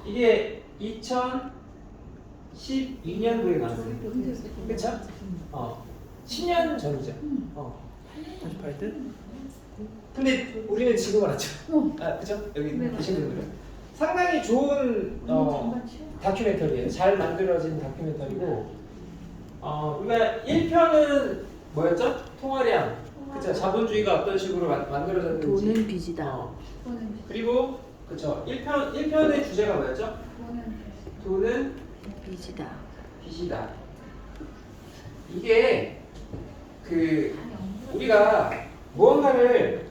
이게 2012년도에 나왔어요. 그쵸? 10년 전이죠. 38등? 근데 우리는 지금 알았죠. 그죠? 여기 계신 분들은 상당히 좋은 다큐멘터리예요. 잘 만들어진 다큐멘터리고 우리가 1편은 뭐였죠? 통화량. 그쵸? 자본주의가 어떤 식으로 만들어졌는지. 돈은 빚이다. 그리고 그쵸? 1편의 주제가 뭐였죠? 돈은 빚이다. 빚이다. 이게 우리가 무언가를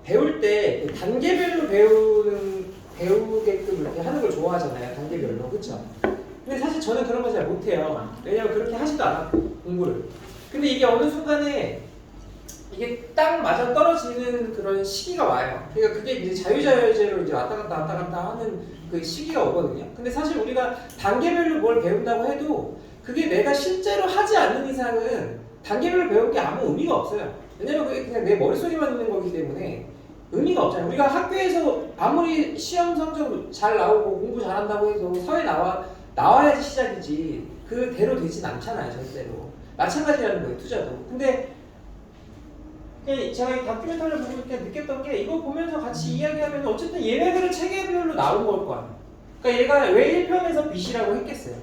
배울 때 단계별로 배우게끔 이렇게 하는 걸 좋아하잖아요. 단계별로. 그쵸? 근데 사실 저는 그런 거 잘 못해요. 왜냐면 그렇게 하지도 않았고 공부를. 근데 이게 어느 순간에 이게 딱 맞아 떨어지는 그런 시기가 와요. 그러니까 그게 이제 자유자재로 이제 왔다 갔다 하는 그 시기가 오거든요. 근데 사실 우리가 단계별로 뭘 배운다고 해도 그게 내가 실제로 하지 않는 이상은 단계별로 배운 게 아무 의미가 없어요. 왜냐면 그게 그냥 내 머릿속에만 있는 거기 때문에 의미가 없잖아요. 우리가 학교에서 아무리 시험 성적 잘 나오고 공부 잘한다고 해서 사회 나와야지 시작이지 그대로 되진 않잖아요. 절대로. 마찬가지라는 거예요. 투자도. 근데 제가 이 다큐멘터리를 보고 이렇게 느꼈던 게 이거 보면서 같이 이야기하면 어쨌든 얘네들은 체계별로 나온 걸 거 아니에요. 그러니까 얘가 왜 1편에서 빚이라고 했겠어요.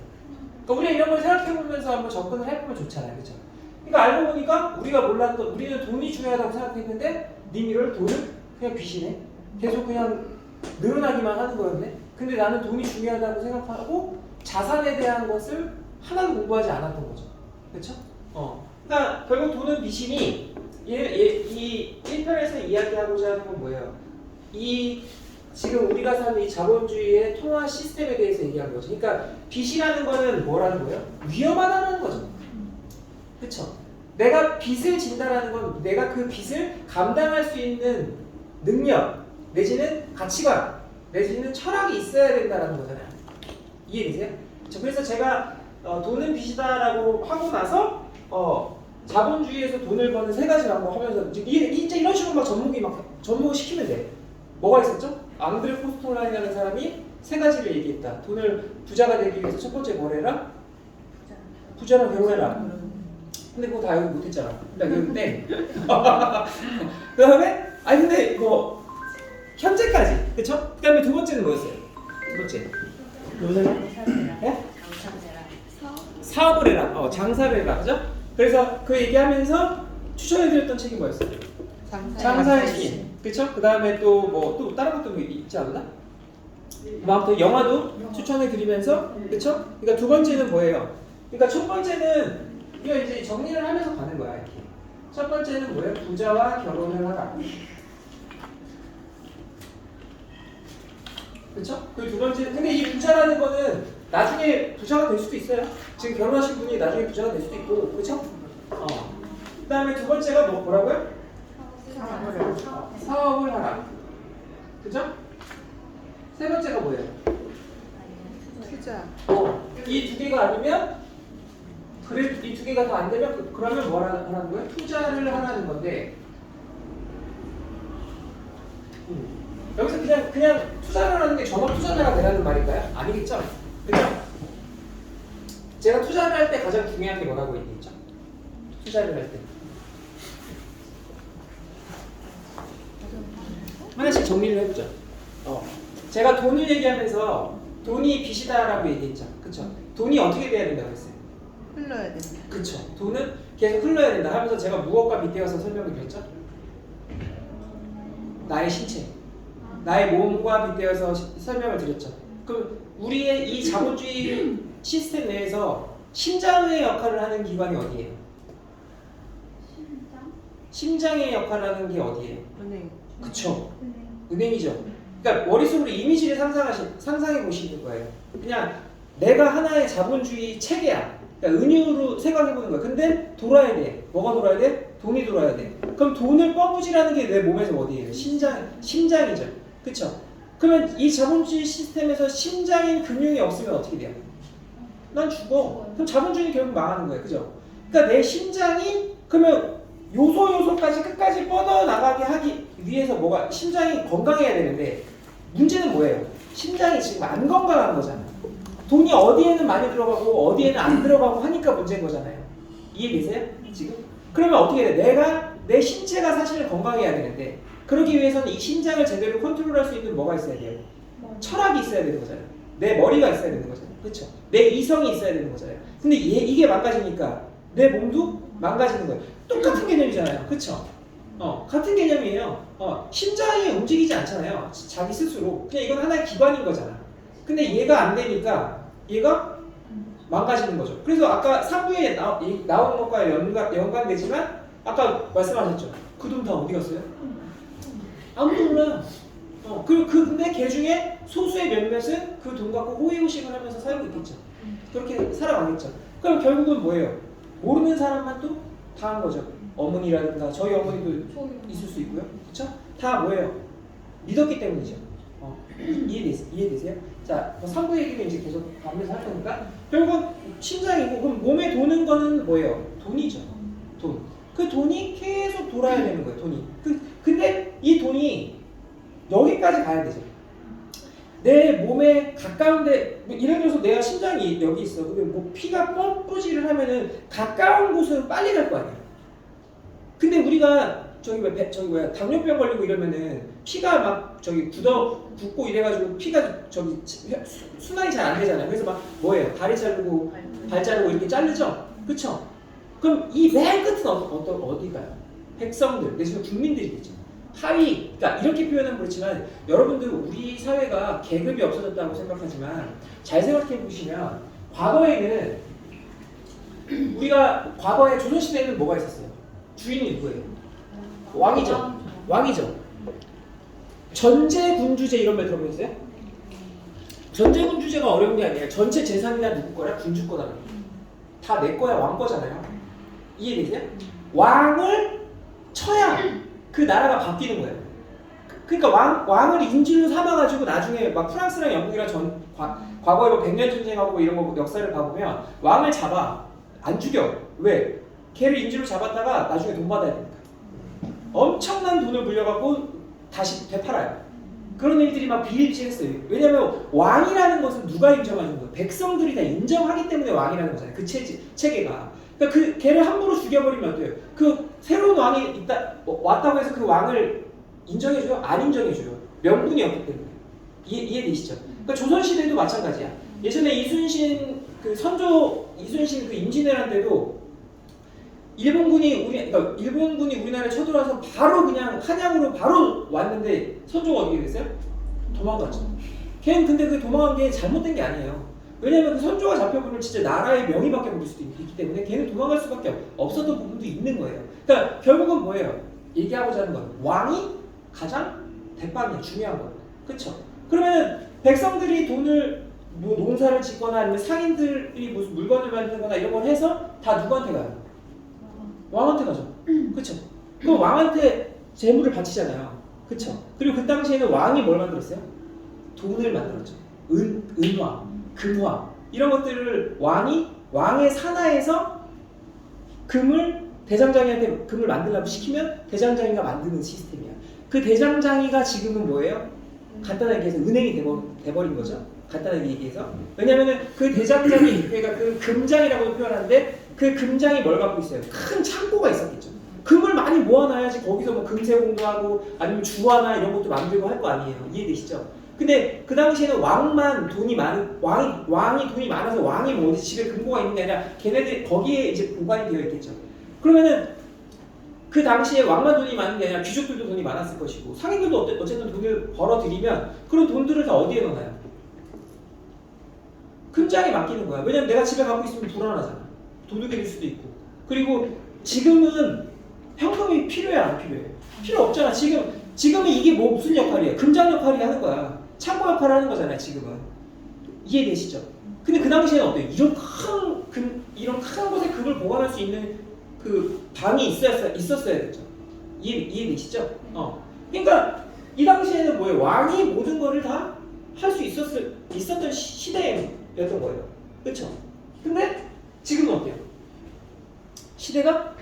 그러니까 우리가 이런 걸 생각해보면서 한번 접근을 해보면 좋잖아요. 그죠? 그러니까 알고 보니까 우리가 몰랐던 우리는 돈이 중요하다고 생각했는데 님이를 돈은 그냥 빚이네. 계속 그냥 늘어나기만 하는 거였네. 근데 나는 돈이 중요하다고 생각하고 자산에 대한 것을 하나도 공부하지 않았던 거죠. 그렇죠? 그러니까 결국 돈은 빚이니 이 1편에서 이야기하고자 하는 건 뭐예요? 지금 우리가 사는 이 자본주의의 통화 시스템에 대해서 얘기하는 거죠. 그러니까 빚이라는 거는 뭐라는 거예요? 위험하다는 거죠. 그쵸? 내가 빚을 진다라는 건 내가 그 빚을 감당할 수 있는 능력 내지는 가치관 내지는 철학이 있어야 된다는 거잖아요. 이해되세요? 그래서 제가 돈은 빚이다라고 하고 나서 자본주의에서 돈을 버는 세 가지 방법 하면서 이제 이런 식으로 막 접목을 시키면 돼. 뭐가 있었죠? 앙드레 포스톨라이라는 사람이 세 가지를 얘기했다. 부자가 되기 위해서 첫 번째 뭘 해라? 부자랑 결혼해라. 근데 그거 다 여기 못했잖아. 나 그런데 그 다음에 근데 뭐 현재까지 그쵸? 그 다음에 두 번째는 뭐였어요? 두 번째 네? 사업을 해라. 장사를 해라. 그죠? 그래서 그 얘기하면서 추천해드렸던 책이 뭐였어요? 장사의 신. 그쵸? 그 다음에 또 다른 것도 있지 않나? 아무튼 영화도 추천해드리면서 그쵸? 그러니까 두 번째는 뭐예요? 그러니까 첫 번째는 우리가 이제 정리를 하면서 가는 거야. 이렇게. 첫 번째는 뭐예요? 부자와 결혼을 하라. 그쵸? 그 두 번째는 근데 이 부자라는 거는 나중에 부자가 될 수도 있어요. 지금 결혼하신 분이 나중에 부자가 될 수도 있고, 그렇죠? 그 다음에 두 번째가 뭐라고요? 사업을 하라. 그죠? 세 번째가 뭐예요? 투자. 이 두 개가 아니면 이 두 개가 다 안 되면 그러면 뭐 하라는 거예요? 투자를 하라는 건데 여기서 그냥 투자를 하는 게 전업 투자자가 되라는 말인가요? 아니겠죠? 그죠? 제가 투자를 할 때 가장 중요한 게 뭐라고 얘기했죠? 투자를 할 때. 하나씩 정리를 해보자. 제가 돈을 얘기하면서 돈이 빚이다라고 얘기했죠. 그쵸? 돈이 어떻게 돼야 된다고 했어요? 흘러야 된다. 그쵸? 돈은 계속 흘러야 된다 하면서 제가 무엇과 빗대어서 설명을 드렸죠? 나의 신체, 나의 몸과 빗대어서 설명을 드렸죠. 그럼 우리의 이 자본주의 시스템 내에서 심장의 역할을 하는 기관이 어디예요? 심장의 역할을 하는 게 어디예요? 은행. 그쵸? 은행이죠. 그러니까 머릿속으로 이미지를 상상해 보시는 거예요. 그냥 내가 하나의 자본주의 체계야. 그러니까 은유로 생각해 보는 거야. 근데 돌아야 돼. 뭐가 돌아야 돼? 돈이 돌아야 돼. 그럼 돈을 뻐부지라는 게 내 몸에서 어디예요? 심장이죠. 그쵸? 그러면 이 자본주의 시스템에서 심장인 금융이 없으면 어떻게 돼요? 난 죽어. 그럼 자본주의는 결국 망하는 거예요. 그죠? 그러니까 내 심장이 그러면 요소까지 끝까지 뻗어나가게 하기 위해서 심장이 건강해야 되는데 문제는 뭐예요? 심장이 지금 안 건강한 거잖아. 돈이 어디에는 많이 들어가고 어디에는 안 들어가고 하니까 문제인 거잖아요. 이해되세요? 지금? 그러면 어떻게 돼? 내 신체가 사실은 건강해야 되는데 그러기 위해서는 이 심장을 제대로 컨트롤할 수 있는 뭐가 있어야 돼요? 철학이 있어야 되는 거잖아요. 내 머리가 있어야 되는 거잖아요. 그렇죠? 내 이성이 있어야 되는 거잖아요. 근데 이게 망가지니까 내 몸도 망가지는 거예요. 똑같은 개념이잖아요. 그렇죠? 같은 개념이에요. 심장이 움직이지 않잖아요. 자기 스스로. 그냥 이건 하나의 기관인 거잖아. 근데 얘가 안 되니까 얘가 망가지는 거죠. 그래서 아까 3부에 나오는 것과 연관되지만 아까 말씀하셨죠. 그 돈 다 어디 갔어요? 아무도 몰라요. 근데 걔 중에 소수의 몇몇은 그 돈 갖고 호의호식을 하면서 살고 있겠죠. 그렇게 살아가겠죠. 그럼 결국은 뭐예요? 모르는 사람만 또 당한 거죠. 어머니라든가 저희 어머니도 있을 수 있고요. 그렇죠? 다 뭐예요? 믿었기 때문이죠. 이해되세요? 자, 3부 얘기는 이제 계속 반면서 할 거니까 결국은 심장이고 그럼 몸에 도는 거는 뭐예요? 돈이죠. 돈. 그 돈이 계속 돌아야 되는 거예요. 돈이. 근데 이 돈이 여기까지 가야 되죠. 내 몸에 가까운데 예를 들어서 내가 심장이 여기 있어. 근데 뭐 피가 펌프질을 하면은 가까운 곳은 빨리 갈 거 아니야. 근데 우리가 당뇨병 걸리고 이러면은 피가 막 붓고 이래가지고 피가 순환이 잘 안 되잖아요. 그래서 막 뭐예요? 다리 자르고 발 자르고 이렇게 자르죠. 그렇죠? 그럼 이 맨 끝은 어디 가요? 백성들, 내지는 국민들이겠죠. 하위, 그러니까 이렇게 표현하면 그렇지만 여러분들 우리 사회가 계급이 없어졌다고 생각하지만 잘 생각해 보시면 과거에는 우리가 과거에 조선시대에는 뭐가 있었어요? 주인이 누구예요? 왕이죠. 전제군주제 이런 말 들어보셨어요? 전제군주제가 어려운 게 아니라 전체 재산이 다 누구 거야? 군주 거다. 다 내 거야, 왕 거잖아요. 이해되세요? 왕을 쳐야 그 나라가 바뀌는 거예요. 그러니까 왕을 인질로 삼아가지고 나중에 막 프랑스랑 영국이랑 과거에 뭐 100년 전쟁하고 이런 거 역사를 봐보면 왕을 잡아. 안 죽여. 왜? 걔를 인질로 잡았다가 나중에 돈 받아야 되니까. 엄청난 돈을 물려갖고 다시 되팔아요. 그런 일들이 막 비일비재했어요. 왜냐면 왕이라는 것은 누가 인정하는 거예요? 백성들이 다 인정하기 때문에 왕이라는 거잖아요. 그 체계가. 그러니까 걔를 함부로 죽여버리면 어때요? 그 새로운 왕이 왔다고 해서 그 왕을 인정해줘요? 안 인정해줘요. 명분이 없기 때문에. 이해되시죠? 그러니까 조선시대도 마찬가지야. 예전에 이순신 그 임진왜란 때도 일본군이 우리나라에 쳐들어와서 바로 그냥 한양으로 바로 왔는데 선조가 어떻게 됐어요? 도망갔죠. 걔는 근데 그 도망간 게 잘못된 게 아니에요. 왜냐면 그 선조가 잡혀보면 진짜 나라의 명의밖에 모를 수도 있기 때문에 걔는 도망갈 수밖에 없었던 부분도 있는 거예요. 그러니까 결국은 뭐예요? 얘기하고자 하는 건 왕이 가장 대빵이에요. 중요한 건. 그렇죠? 그러면 백성들이 돈을 뭐 농사를 짓거나 아니면 상인들이 무슨 물건을 만들거나 이런 걸 해서 다 누구한테 가요? 왕한테 가죠. 그쵸? 그럼 왕한테 재물을 바치잖아요. 그쵸? 그리고 그 당시에는 왕이 뭘 만들었어요? 돈을 만들었죠. 은화, 금화 이런 것들을 왕의 산하에서 대장장이한테 금을 만들라고 시키면 대장장이가 만드는 시스템이야. 그 대장장이가 지금은 뭐예요? 간단하게 얘기해서 은행이 돼버린 거죠. 간단하게 얘기해서. 왜냐면은 그 대장장이, 그러니까 그 금장이라고 표현하는데 그 금장이 뭘 갖고 있어요? 큰 창고가 있었겠죠. 금을 많이 모아놔야지 거기서 뭐 금세공도 하고 아니면 주화나 이런 것도 만들고 할 거 아니에요. 이해되시죠? 근데 그 당시에는 왕이 돈이 많아서 왕이 뭐 어디 집에 금고가 있는 게 아니라 걔네들 거기에 이제 보관이 되어 있겠죠. 그러면은 그 당시에 왕만 돈이 많은 게 아니라 귀족들도 돈이 많았을 것이고 상인들도 어쨌든 돈을 벌어들이면 그런 돈들을 다 어디에 넣나요? 금장에 맡기는 거야. 왜냐면 내가 집에 갖고 있으면 불안하잖아. 도둑이 될 수도 있고. 그리고 지금은 현금이 필요해 안 필요해? 필요 없잖아. 지금은 이게 뭐 무슨 역할이야? 금장 역할이 하는 거야. 창고 역할을 하는 거잖아요. 지금은. 이해되시죠? 근데 그 당시에는 어때요? 이런 큰 곳에 금을 보관할 수 있는 그 방이 있었어야 됐죠. 이해되시죠? 그러니까 이 당시에는 뭐예요? 왕이 모든 거를 다 할 수 있었던 시대였던 거예요. 그렇죠? 근데 지금은 어때요? 시대가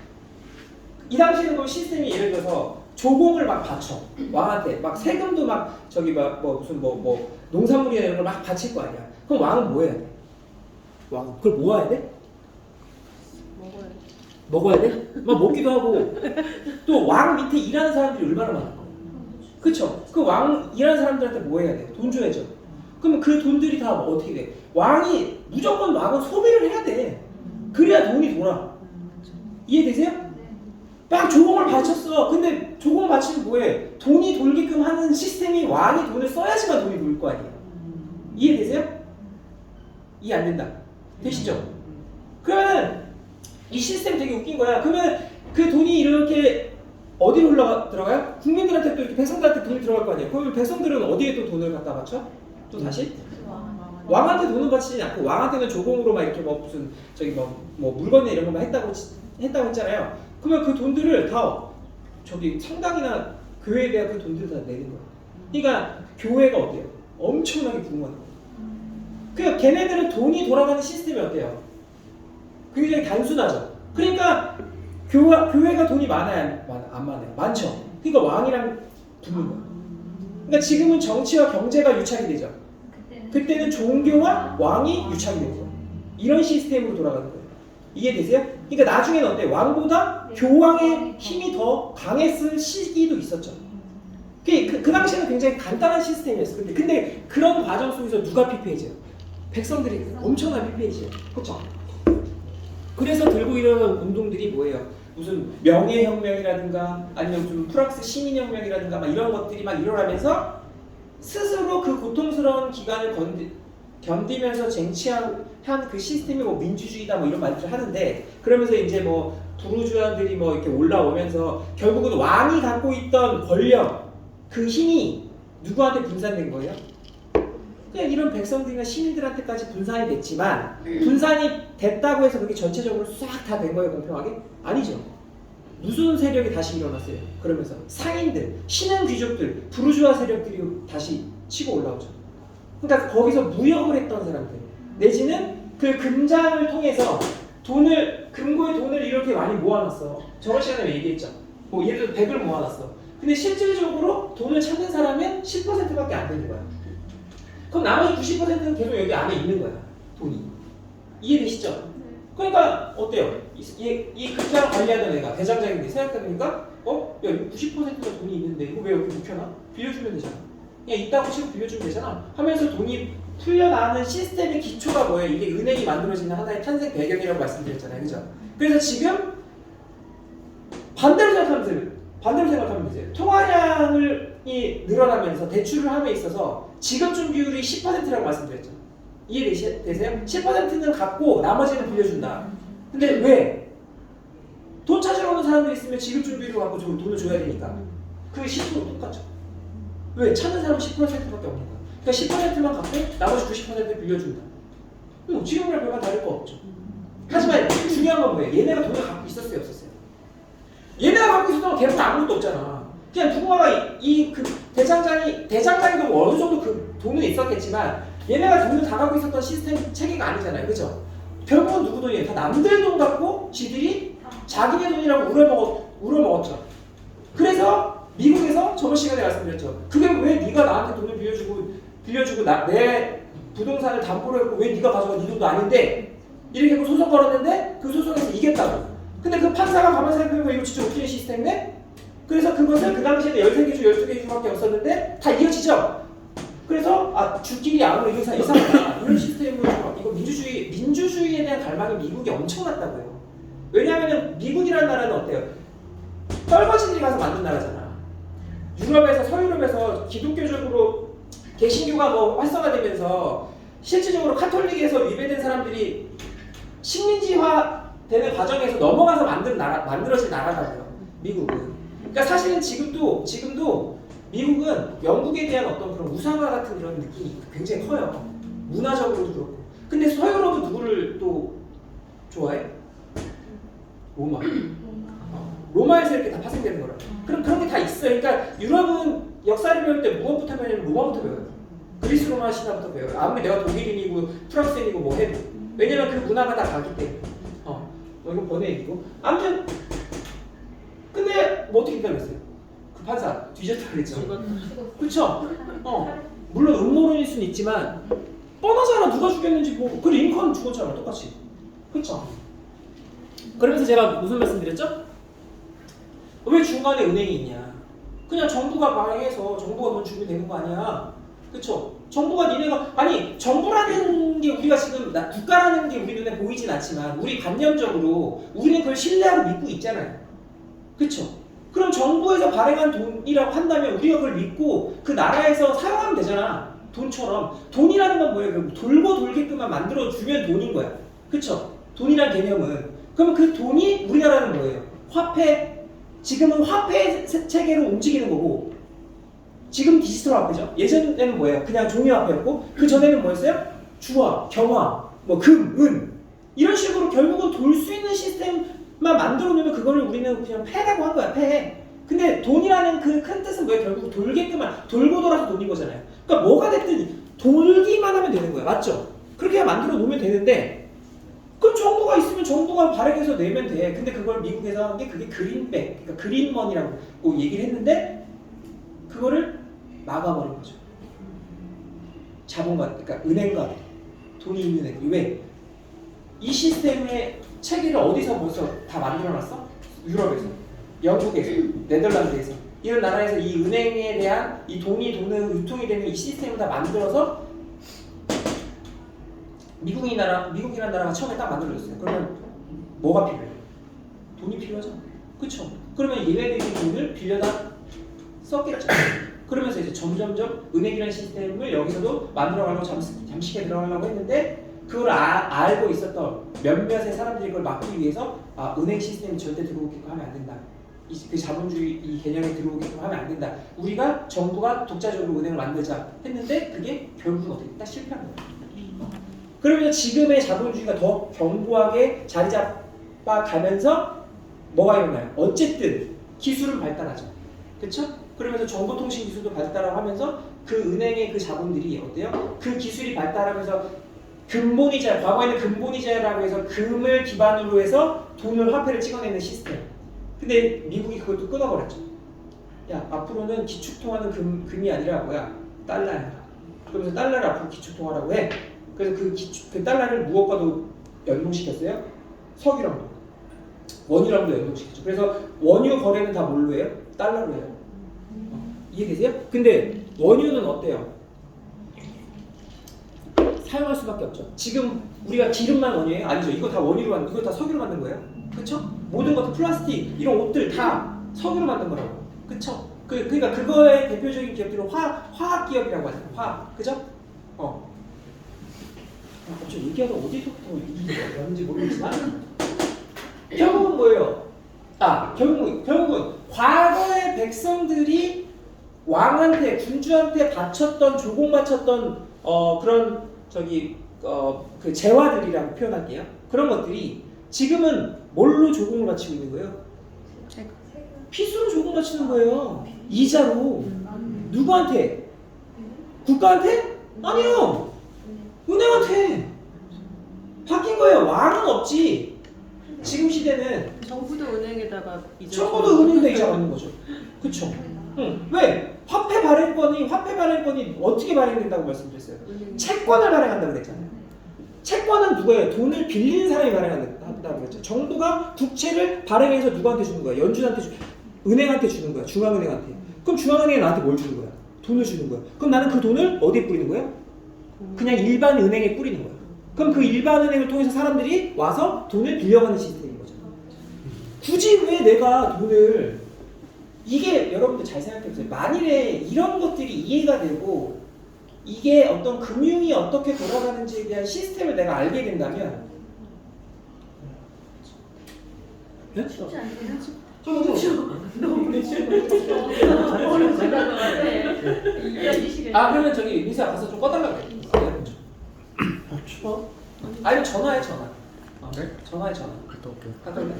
이 당시에는 그 시스템이 예를 들어서 조공을 막 바쳐 왕한테 막 세금도 막 무슨 농산물이나 이런 걸 막 바칠 거 아니야. 그럼 왕은 뭐 해야 돼? 왕은 그걸 모아야 돼? 먹어야 돼? 막 먹기도 하고 또 왕 밑에 일하는 사람들이 얼마나 많아. 그쵸? 그 왕 일하는 사람들한테 뭐 해야 돼? 돈 줘야죠. 그러면 그 돈들이 다 어떻게 돼? 왕이 무조건 왕은 소비를 해야 돼. 그래야 돈이 돌아. 이해되세요? 막 조공을 바쳤어. 근데 조공 바치면 뭐해? 돈이 돌게끔 하는 시스템이 왕이 돈을 써야지만 돈이 돌 거 아니에요. 이해되세요? 이해 안 된다. 되시죠? 그러면 이 시스템 되게 웃긴 거야. 그러면 그 돈이 이렇게 어디로 들어가요? 국민들한테 또 이렇게 백성들한테 돈이 들어갈 거 아니에요. 그러면 백성들은 어디에 또 돈을 갖다 바쳐? 또 다시? 왕한테 돈은 바치지 않고 왕한테는 조공으로 막 이렇게 뭐 무슨 저기 뭐 물건이나 이런 것만 했다고 했잖아요. 그러면 그 돈들을 다 저기 성당이나 교회에 대한 그 돈들을 다 내는 거야. 그러니까 교회가 어때요? 엄청나게 부흥하는 거야. 그러니까 걔네들은 돈이 돌아가는 시스템이 어때요? 굉장히 단순하죠. 그러니까 교회가 돈이 많아요, 안 많아요? 많죠. 그러니까 왕이랑 붙는 거야. 그러니까 지금은 정치와 경제가 유착이 되죠. 그때는 종교와 왕이 유착이 되는 거예요. 이런 시스템으로 돌아가는 거예요. 이해되세요? 그러니까 나중에는 어때요? 왕보다 교황의 힘이 더 강했을 시기도 있었죠. 그 당시에는 굉장히 간단한 시스템이었어요. 근데 그런 과정 속에서 누가 피폐해져요? 백성들이 엄청난 피폐해져요. 그렇죠? 그래서 들고 일어난 운동들이 뭐예요? 무슨 명예혁명이라든가 아니면 무슨 프랑스 시민혁명이라든가 막 이런 것들이 막 일어나면서 스스로 그 고통스러운 기간을 견디면서 쟁취한 그 시스템이 뭐 민주주의다 뭐 이런 말들을 하는데 그러면서 이제 뭐 부르주아들이 뭐 이렇게 올라오면서 결국은 왕이 갖고 있던 권력 그 힘이 누구한테 분산된 거예요? 그냥 이런 백성들이나 시민들한테까지 분산이 됐지만 분산이 됐다고 해서 그게 전체적으로 싹 다 된 거예요, 공평하게? 아니죠. 무슨 세력이 다시 일어났어요? 그러면서 상인들, 신흥 귀족들, 부르주아 세력들이 다시 치고 올라오죠. 그러니까 거기서 무역을 했던 사람들 내지는 그 금장을 통해서 금고에 돈을 이렇게 많이 모아놨어. 저번 시간에 얘기했죠. 뭐 예를 들어 100을 모아놨어. 근데 실질적으로 돈을 찾는 사람은 10%밖에 안 되는 거야. 그럼 나머지 90%는 계속 여기 안에 있는 거야. 돈이. 이해되시죠? 그러니까 어때요? 이 금장을 관리하던 애가 대장장인데 생각해보니까 야 이거 90%가 돈이 있는데 이거 왜 여기 묵혀놔? 빌려주면 되잖아. 그냥 있다고 치고 빌려주면 되잖아. 하면서 돈이 풀려나가는 시스템의 기초가 뭐예요? 이게 은행이 만들어지는 하나의 탄생 배경이라고 말씀드렸잖아요. 그죠? 그래서 지금 반대로 생각하면 되세요. 통화량이 늘어나면서 대출을 함에 있어서 지급준 비율이 10%라고 말씀드렸죠. 이해되세요? 10%는 갖고 나머지는 빌려준다. 근데 왜? 돈 찾으러 오는 사람들이 있으면 지급준 비율을 갖고 돈을 줘야 되니까 그 10% 똑같죠. 왜? 찾는 사람은 10%밖에 없는 거야. 그러니까 10%만 갖고 나머지 90%를 빌려준다. 지금이랑 별반 다를 거 없죠. 하지만 중요한 건 뭐예요? 얘네가 돈을 갖고 있었어요, 없었어요? 얘네가 갖고 있었다면 걔는 아무것도 없잖아. 그냥 누군가가 그 대장장이도 어느 정도 그 돈은 있었겠지만 얘네가 돈을 다 갖고 있었던 시스템 체계가 아니잖아요, 그죠? 결국은 누구 돈이에요? 다 남들 돈 갖고 지들이 자기네 돈이라고 우러먹었죠. 그래서 미국에서 저번 시간에 말씀드렸죠. 그게 왜 네가 나한테 돈을 빌려주고 내 부동산을 담보로 했고 왜 네가 가져가 네 돈도 아닌데 이렇게 하고 소송 걸었는데 그 소송에서 이겼다고. 근데 그 판사가 가만 생각해보면 이거 진짜 웃기는 시스템인데? 그래서 그것을 그 당시에는 13개 주, 12개 주밖에 없었는데 다 이어지죠? 그래서 주끼리 아무리 이상하다 이런 시스템으로 이거 민주주의에 대한 갈망이 미국이 엄청났다고요. 왜냐하면 미국이라는 나라는 어때요? 떨거지들이 가서 만든 나라잖아. 유럽에서 서유럽에서 기독교적으로 개신교가 뭐 활성화되면서 실질적으로 카톨릭에서 위배된 사람들이 식민지화 되는 과정에서 넘어가서 만들어진 나라라고요. 미국은. 그러니까 사실은 지금도 미국은 영국에 대한 어떤 그런 우상화 같은 그런 느낌이 굉장히 커요. 문화적으로도 그렇고. 근데 서유럽은 누구를 또 좋아해? 로마. 로마에서 이렇게 다 파생되는 거라. 그럼 그런 게 다 있어요. 그러니까 유럽은 역사를 배울 때 무엇부터 배우냐면 로마부터 배워요. 그리스 로마 신화부터 배워요. 아무리 내가 독일인이고 프랑스인이고 뭐 해도. 왜냐면 그 문화가 다 가기 때문에. 이건 번외 얘기고. 아무튼 근데 뭐 어떻게 기다렸어요? 그 판사 뒤졌다 그랬죠. 그쵸? 물론 음모론일 수는 있지만 뻔하잖아. 누가 죽였는지 뭐. 그 링컨 죽었잖아. 똑같이. 그쵸? 그러면서 제가 무슨 말씀 드렸죠? 왜 중간에 은행이 있냐? 그냥 정부가 발행해서 정부가 돈 주면 되는 거 아니야? 그쵸? 정부가 니네가 아니 정부라는 게 우리가 지금 국가라는 게 우리 눈에 보이진 않지만 우리 관념적으로 우리는 그걸 신뢰하고 믿고 있잖아요. 그쵸? 그럼 정부에서 발행한 돈이라고 한다면 우리가 그걸 믿고 그 나라에서 사용하면 되잖아. 돈처럼. 돈이라는 건 뭐예요? 돌고 돌게끔만 만들어주면 돈인 거야. 그쵸? 돈이란 개념은. 그럼 그 돈이 우리나라는 뭐예요? 화폐. 지금은 화폐 체계로 움직이는 거고 지금 디지털 화폐죠. 예전에는 뭐예요? 그냥 종이 화폐였고 그 전에는 뭐였어요? 주화, 경화, 뭐 금, 은 이런 식으로 결국은 돌 수 있는 시스템만 만들어 놓으면 그거를 우리는 그냥 패라고 한 거야. 패. 근데 돈이라는 그 큰 뜻은 뭐예요? 결국 돌게끔만 돌고 돌아서 돈인 거잖아요. 그러니까 뭐가 됐든 돌기만 하면 되는 거야. 맞죠? 그렇게 만들어 놓으면 되는데 그럼 정부가 있으면 정부가 발행해서 내면 돼. 근데 그걸 미국에서 한 게 그게 그린백, 그러니까 그린머니라고 얘기를 했는데 그거를 막아버린 거죠. 자본가, 그러니까 은행가, 돈이 있는 애. 왜? 이 시스템의 체계를 어디서 벌써 다 만들어놨어? 유럽에서, 영국에서, 네덜란드에서 이런 나라에서 이 은행에 대한 이 돈이 도는 유통이 되는 이 시스템을 다 만들어서 미국이라는 나라가 처음에 딱 만들어졌어요. 그러면 뭐가 필요해요? 돈이 필요하죠. 그쵸? 그러면 얘네들이 돈을 빌려다 썼겠죠. 그러면서 이제 점점점 은행이라는 시스템을 여기서도 만들어가려고 잠식에 들어가려고 했는데 그걸 알고 있었던 몇몇의 사람들이 그걸 막기 위해서 은행 시스템이 절대 들어오게끔 하면 안 된다. 그 자본주의 이 개념에 들어오게끔 하면 안 된다. 우리가 정부가 독자적으로 은행을 만들자 했는데 그게 결국은 어떻게 딱 실패한 거예요. 그러면 지금의 자본주의가 더 견고하게 자리 잡아 가면서 뭐가 일어나요? 어쨌든 기술은 발달하죠. 그렇죠? 그러면서 정보통신 기술도 발달하고 하면서 그 은행의 그 자본들이 어때요? 그 기술이 발달하면서 근본이자, 과거에는 근본이자라고 해서 금을 기반으로 해서 돈을 화폐를 찍어내는 시스템. 근데 미국이 그것도 끊어버렸죠. 야, 앞으로는 기축통화는 금이 아니라 뭐야? 달러야. 그러면서 달러를 앞으로 기축통화라고 해. 그래서 그 달러를 무엇과도 연동시켰어요? 석유랑도. 원유랑도 연동시켰죠. 그래서 원유 거래는 다 뭘로 해요? 달러로 해요. 이해되세요? 근데 원유는 어때요? 사용할 수밖에 없죠. 지금 우리가 기름만 원유예요? 아니죠. 이거 다 원유로 이거 다 석유로 만든 거예요. 그쵸? 모든 것도 플라스틱, 이런 옷들 다 석유로 만든 거라고. 그쵸? 그러니까 그거의 대표적인 기업들은 화학 기업이라고 하잖아요. 화학. 그죠? 저 얘기하다 어디서부터 왔는지 모르겠지만 결국은 뭐예요? 결국은 과거의 백성들이 왕한테, 군주한테 바쳤던, 조공 바쳤던 그런 그 재화들이라고 표현할게요. 그런 것들이 지금은 뭘로 조공을 바치고 있는 거예요? 피수로 조공 바치는 거예요. 이자로. 누구한테? 국가한테? 아니요. 은행한테. 바뀐 거예요. 왕은 없지. 지금 시대는 정부도 은행에다가 정부도 은행에다 이자 받는 거죠. 그쵸? 응. 왜? 화폐 발행권이 어떻게 발행된다고 말씀드렸어요? 채권을 발행한다고 그랬잖아요. 채권은 누구예요? 돈을 빌리는 사람이 발행한다고 그랬죠. 정부가 국채를 발행해서 누구한테 주는 거야? 연준한테 은행한테 주는 거야. 중앙은행한테. 그럼 중앙은행이 나한테 뭘 주는 거야? 돈을 주는 거야. 그럼 나는 그 돈을 어디에 뿌리는 거야? 그냥 일반 은행에 뿌리는 거야. 그럼 그 일반 은행을 통해서 사람들이 와서 돈을 빌려가는 시스템인 거죠. 굳이 왜 내가 돈을 이게 여러분들 잘 생각해보세요. 만일에 이런 것들이 이해가 되고 이게 어떤 금융이 어떻게 돌아가는지에 대한 시스템을 내가 알게 된다면 네? 쉽지 않네요. 그러면 저기 민수야 가서 좀 꺼달라고 해. 추워? 아니면 전화해 전화. 네? 전화해 전화. 갔다 올게요. 갔다 올게.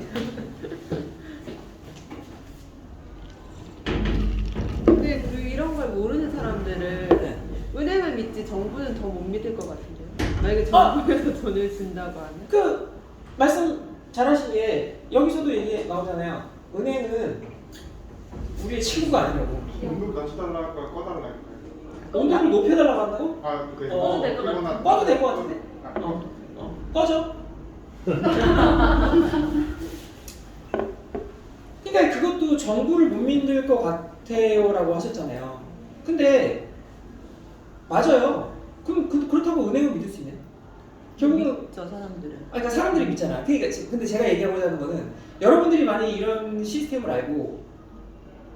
근데 그리고 이런 걸 모르는 사람들은 네. 은행을 믿지 정부는 더 못 믿을 것 같은데요. 만약에 정부에서 돈을 준다고 하면 그 말씀 잘하신 게 여기서도 얘기 나오잖아요. 은행은 우리의 친구가 아니라고. 연금 낮춰달라 할까 꺼달라 할까? 온도를 높여달라고 한다고? 아, 그 꺼도 될것 같아. 피곤한- 꺼도 될 것 같은데? 아, 꺼져. 그러니까 그것도 정부를 못 믿을 것 같아요라고 하셨잖아요. 근데 맞아요. 그럼 그렇다고 은행을 믿을 수 있냐? 결국은 저 사람들은. 그러니까 사람들이 믿잖아. 그러니까 근데 제가 얘기하고자 하는 거는 여러분들이 만약 이런 시스템을 알고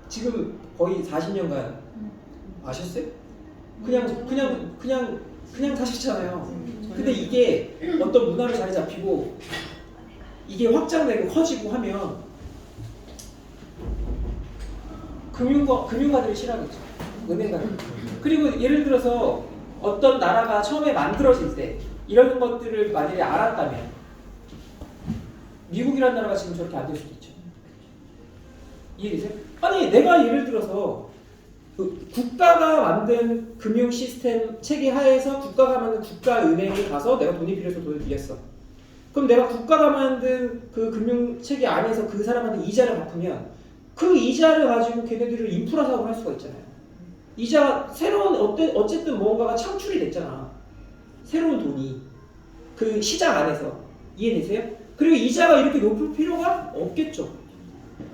지금 거의 40년간 아셨어요? 그냥 사셨잖아요. 근데 이게 어떤 문화로 자리 잡히고 이게 확장되고 커지고 하면 금융가들이 싫어하겠죠. 은행가들. 그리고 예를 들어서 어떤 나라가 처음에 만들어질 때 이런 것들을 만약에 알았다면 미국이라는 나라가 지금 저렇게 안 될 수도 있죠. 이해되세요? 아니 내가 예를 들어서 그 국가가 만든 금융 시스템 체계 하에서 국가가 만든 국가은행에 가서 내가 돈이 필요해서 돈을 빌렸어. 그럼 내가 국가가 만든 그 금융 체계 안에서 그 사람한테 이자를 갚으면 그 이자를 가지고 걔네들을 인프라 사업을 할 수가 있잖아요. 이자 새로운 어쨌든 뭔가가 창출이 됐잖아. 새로운 돈이 그 시장 안에서. 이해되세요? 그리고 이자가 이렇게 높을 필요가 없겠죠.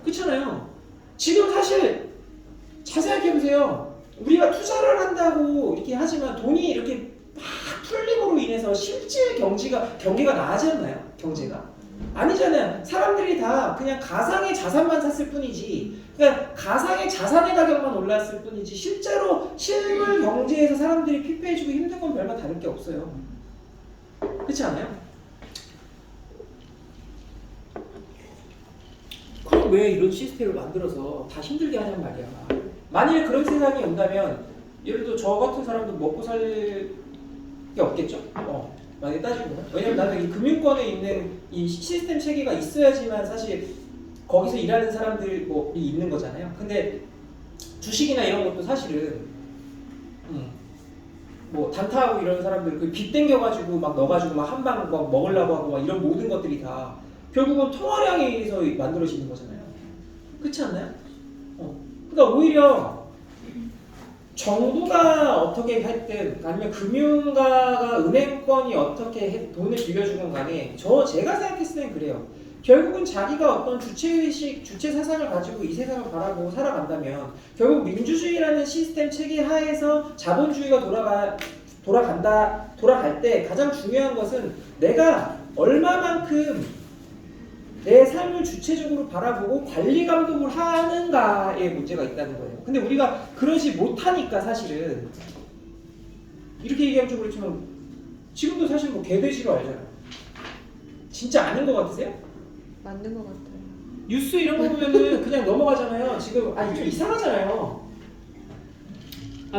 그렇잖아요. 지금 사실 잘 생각해보세요. 우리가 투자를 한다고 이렇게 하지만 돈이 이렇게 막 풀림으로 인해서 실제 경기가 나아지 않나요? 경제가? 아니잖아요. 사람들이 다 그냥 가상의 자산만 샀을 뿐이지, 그러니까 가상의 자산의 가격만 올랐을 뿐이지 실제로 실물 경제에서 사람들이 피폐해지고 힘든 건 별반 다를 게 없어요. 그렇지 않아요? 그럼 왜 이런 시스템을 만들어서 다 힘들게 하냔 말이야. 만일 그런 세상이 온다면 예를 들어 저 같은 사람도 먹고 살 게 없겠죠? 만약에 따지고 보면. 왜냐면 나는 이 금융권에 있는 이 시스템 체계가 있어야지만 사실 거기서 일하는 사람들이 있는 거잖아요. 근데 주식이나 이런 것도 사실은 뭐 단타하고 이런 사람들 그 빚 땡겨가지고 막 넣어가지고 막 한 방 막 먹으려고 하고 막 이런 모든 것들이 다 결국은 통화량에 의해서 만들어지는 거잖아요. 그렇지 않나요? 그러니까 오히려 정부가 어떻게 했든 아니면 금융가가 은행권이 어떻게 돈을 빌려주건 간에 제가 생각했을 땐 그래요. 결국은 자기가 어떤 주체의식, 주체사상을 가지고 이 세상을 바라고 살아간다면 결국 민주주의라는 시스템 체계 하에서 자본주의가 돌아갈 때 가장 중요한 것은 내가 얼마만큼 내 삶을 주체적으로 바라보고 관리 감독을 하는가에 문제가 있다는 거예요. 근데 우리가 그러지 못하니까 사실은 이렇게 얘기하면 좀 그렇지만 지금도 사실 뭐 개돼지로 알잖아요. 진짜 아닌 것 같으세요? 맞는 것 같아요. 뉴스 이런 거 보면은 그냥 넘어가잖아요. 지금 좀 이상하잖아요.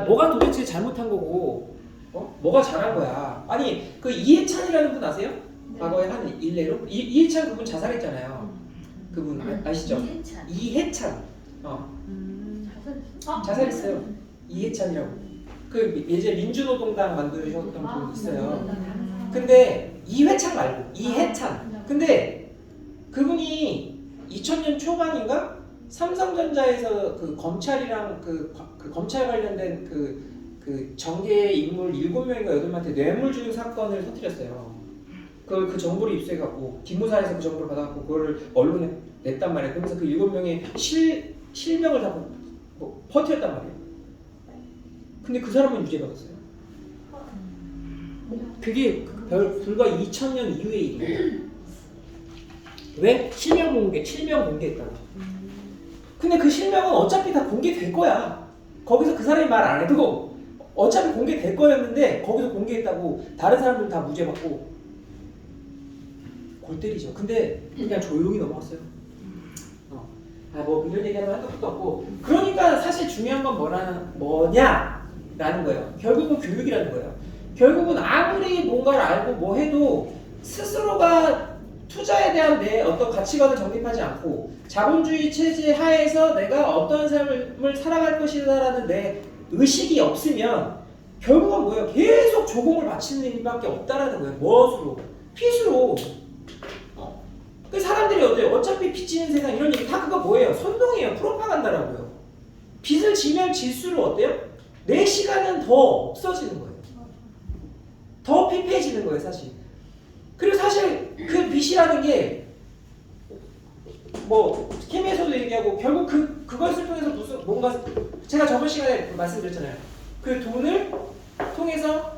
뭐가 도대체 잘못한 거고 뭐가 잘한 거야. 아니 그 이해찬이라는 분 아세요? 과거에 한 일례로 이해찬 그분 자살했잖아요. 그분 아시죠? 이해찬. 자살했어요. 이해찬이라고. 그 예전 민주노동당 만드셨던 분 있어요. 근데 이회찬 말고 이해찬. 근데 그분이 2000년 초반인가 삼성전자에서 그 검찰이랑 그 검찰 관련된 그 정계 인물 7명인가 8명한테 뇌물주유 사건을 터뜨렸어요. 그 정보를 입수해갖고 기무사에서 그 정보를 받아갖고 그거를 언론에 냈단 말이에요. 그러면서 그 7명의 실명을 다 퍼뜨렸단 말이에요. 근데 그 사람은 유죄받았어요. 그게 불과 2000년 이후의 일이에요. 왜? 실명 공개했다고. 근데 그 실명은 어차피 다 공개될 거야. 거기서 그 사람이 말 안 해도 어차피 공개될 거였는데 거기서 공개했다고 다른 사람들 다 무죄 받고 골 때리죠. 근데 그냥 조용히 넘어갔어요. 뭐 이런 얘기하면 한 것도 없고. 그러니까 사실 중요한 건 뭐냐라는 거예요. 결국은 교육이라는 거예요. 결국은 아무리 뭔가를 알고 뭐 해도 스스로가 투자에 대한 내 어떤 가치관을 정립하지 않고 자본주의 체제 하에서 내가 어떤 삶을 살아갈 것이다라는 내 의식이 없으면 결국은 뭐예요? 계속 조공을 바치는 일밖에 없다라는 거예요. 무엇으로? 핏으로. 그 사람들이 어때요? 어차피 빚지는 세상 이런 얘기 다 그거 뭐예요? 선동이에요. 프로파간다라고요. 빚을 지면 질수록 어때요? 내 시간은 더 없어지는 거예요. 더 피폐해지는 거예요, 사실. 그리고 사실 그 빚이라는 게 뭐 케미에서도 얘기하고 결국 그것을 통해서 무슨 뭔가 제가 저번 시간에 말씀드렸잖아요. 그 돈을 통해서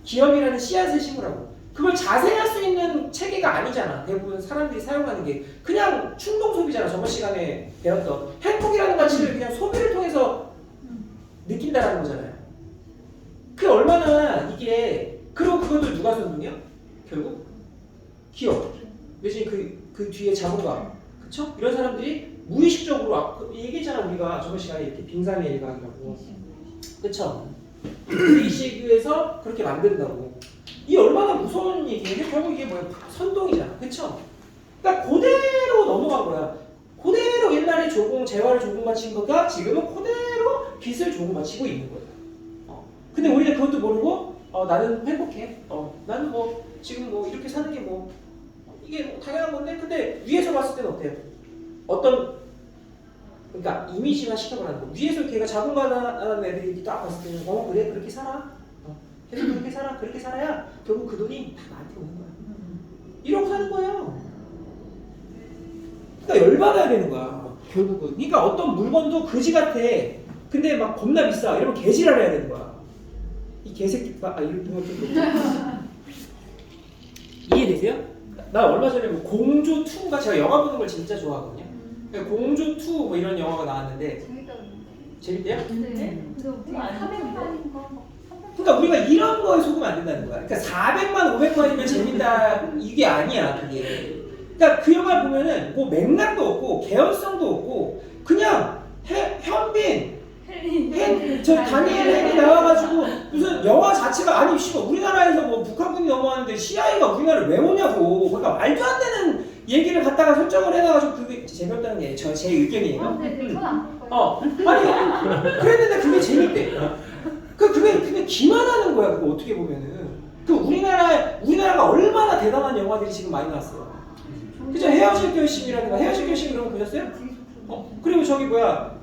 기업이라는 씨앗을 심으라고. 그걸 자생할 수 있는 체계가 아니잖아. 대부분 사람들이 사용하는 게 그냥 충동 소비잖아. 저번 시간에 배웠던 행복이라는 가치를 그냥 소비를 통해서 느낀다는 거잖아요. 그게 얼마나 이게 그리고 그것도 누가 선동이야? 결국 기업 내지 그 뒤에 자본가 그쵸? 이런 사람들이 무의식적으로 얘기했잖아. 우리가 저번 시간에 이렇게 빙산의 일각이라고 그쵸? 무의식에서 그렇게 만든다고. 이 얼마나 무서운 얘기예요. 결국 이게 뭐야? 선동이잖아. 그쵸? 그러니까 그대로 넘어간 거야. 그대로 옛날에 재화를 조금 바친 거가 지금은 그대로 빚을 조금 바치고 있는 거야. 근데 우리는 그것도 모르고 나는 행복해. 나는 뭐 지금 뭐 이렇게 사는 게 뭐 이게 뭐 당연한 건데 근데 위에서 봤을 때는 어때요? 그러니까 이미지화 시켜보라는 거. 위에서 걔가 자본가라는 애들이 딱 봤을 때는 그래 그렇게 살아. 계속 그렇게 살아. 그렇게 살아야 결국 그 돈이 다 나한테 오는 거야. 이러고 사는 거예요. 그러니까 열받아야 되는 거야. 결국은. 그러니까 어떤 물건도 그지 같아. 근데 막 겁나 비싸. 이러면 개지랄 해야 되는 거야. 이 개새끼 이거 좀 이해되세요? 나 얼마 전에 뭐 공조 2가 제가 영화 보는 걸 진짜 좋아하거든요. 공조 2 뭐 이런 영화가 나왔는데 재밌대요? 네. 그러니까 우리가 이런 거에 속으면 안 된다는 거야. 그러니까 400만, 500만이면 재밌다 이게 아니야 그게. 그러니까 그 영화 보면은 뭐 맥락도 없고 개연성도 없고 그냥 현빈 저 다니엘 헨이 나와가지고 무슨 영화 자체가 아니 씨발 우리나라에서 뭐 북한군이 넘어왔는데 CIA가 우리나라를 왜 오냐고. 그러니까 말도 안 되는 얘기를 갖다가 설정을 해놔가지고 그게 재미없다는 게 제 의견이에요. 아니 그랬는데 그게 재밌대. 그게 기만하는 거야. 그거 어떻게 보면은 그 우리나라가 얼마나 대단한 영화들이 지금 많이 나왔어요. 그죠? 헤어질 결심이라든가 헤어질 결심 그런 거 보셨어요? 그리고 저기 뭐야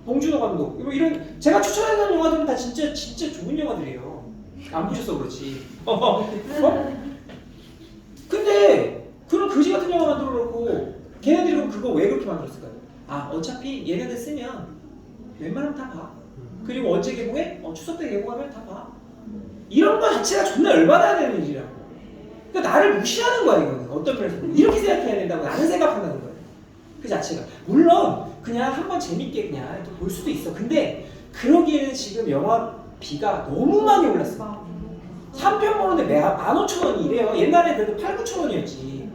봉준호 감독 이런 제가 추천하는 영화들은 다 진짜 좋은 영화들이에요. 안 보셔서 그렇지. 근데 그런 거지 같은 영화 만들어 놓고 걔네들이 그럼 그거 왜 그렇게 만들었을까요? 어차피 얘네들 쓰면 웬만하면 다 봐. 그리고 언제 개봉해? 추석 때 개봉하면 다 봐. 이런 거 자체가 존나 열받아야 되는 일이라고. 그러니까 나를 무시하는 거야 이거는. 어떤 면에서 이렇게 생각해야 된다고 나는 생각한다는 거예요. 그 자체가. 물론 그냥 한번 재밌게 그냥 이렇게 볼 수도 있어. 근데 그러기에는 지금 영화비가 너무 많이 올랐어. 3편 보는데 15,000원이 이래요. 옛날에 그래도 8,000~9,000원이었지.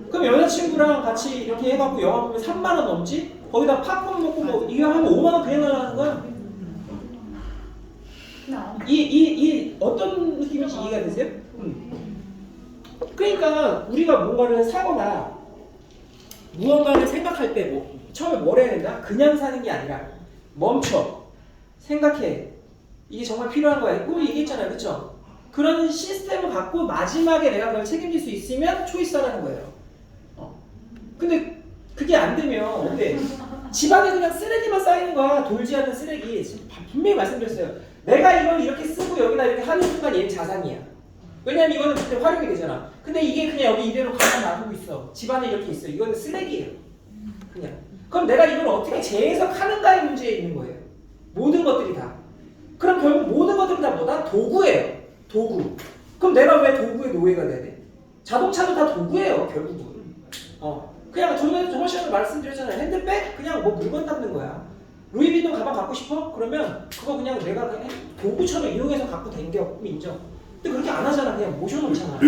그럼 여자친구랑 같이 이렇게 해갖고 영화 보면 3만원 넘지? 거기다 팝콘 먹고 뭐 이거 하면 5만원 그냥 나가는 거야. 이 어떤 느낌인지 이해가 되세요? 그러니까 우리가 뭔가를 사거나 무언가를 생각할 때 뭐 처음에 뭘 해야 된다? 그냥 사는 게 아니라 멈춰 생각해. 이게 정말 필요한 거야. 꼭 얘기했잖아요. 그쵸? 그런 시스템을 갖고 마지막에 내가 그걸 책임질 수 있으면 초이스하라는 거예요. 근데 그게 안 되면 어때? 집안에 그냥 쓰레기만 쌓이는 거야. 돌지 않는 쓰레기. 분명히 말씀드렸어요. 내가 이걸 이렇게 쓰고 여기다 이렇게 하는 순간 얘는 자산이야. 왜냐면 이거는 그때 활용이 되잖아. 근데 이게 그냥 여기 이대로 가만 놔두고 있어. 집안에 이렇게 있어. 이거는 쓰레기예요. 그냥. 그럼 내가 이걸 어떻게 재해석하는가의 문제에 있는 거예요. 모든 것들이 다. 그럼 결국 모든 것들이 다 뭐다? 도구예요. 도구. 그럼 내가 왜 도구의 노예가 돼야 돼? 자동차도 다 도구예요. 결국은. 그냥 저번 시간에 말씀드렸잖아요. 핸드백? 그냥 뭐 물건 담는 거야. 루이비통 가방 갖고 싶어? 그러면 그거 그냥 내가 그냥 도구처럼 이용해서 갖고 댕겨. 인정. 근데 그렇게 안 하잖아. 그냥 모셔놓잖아.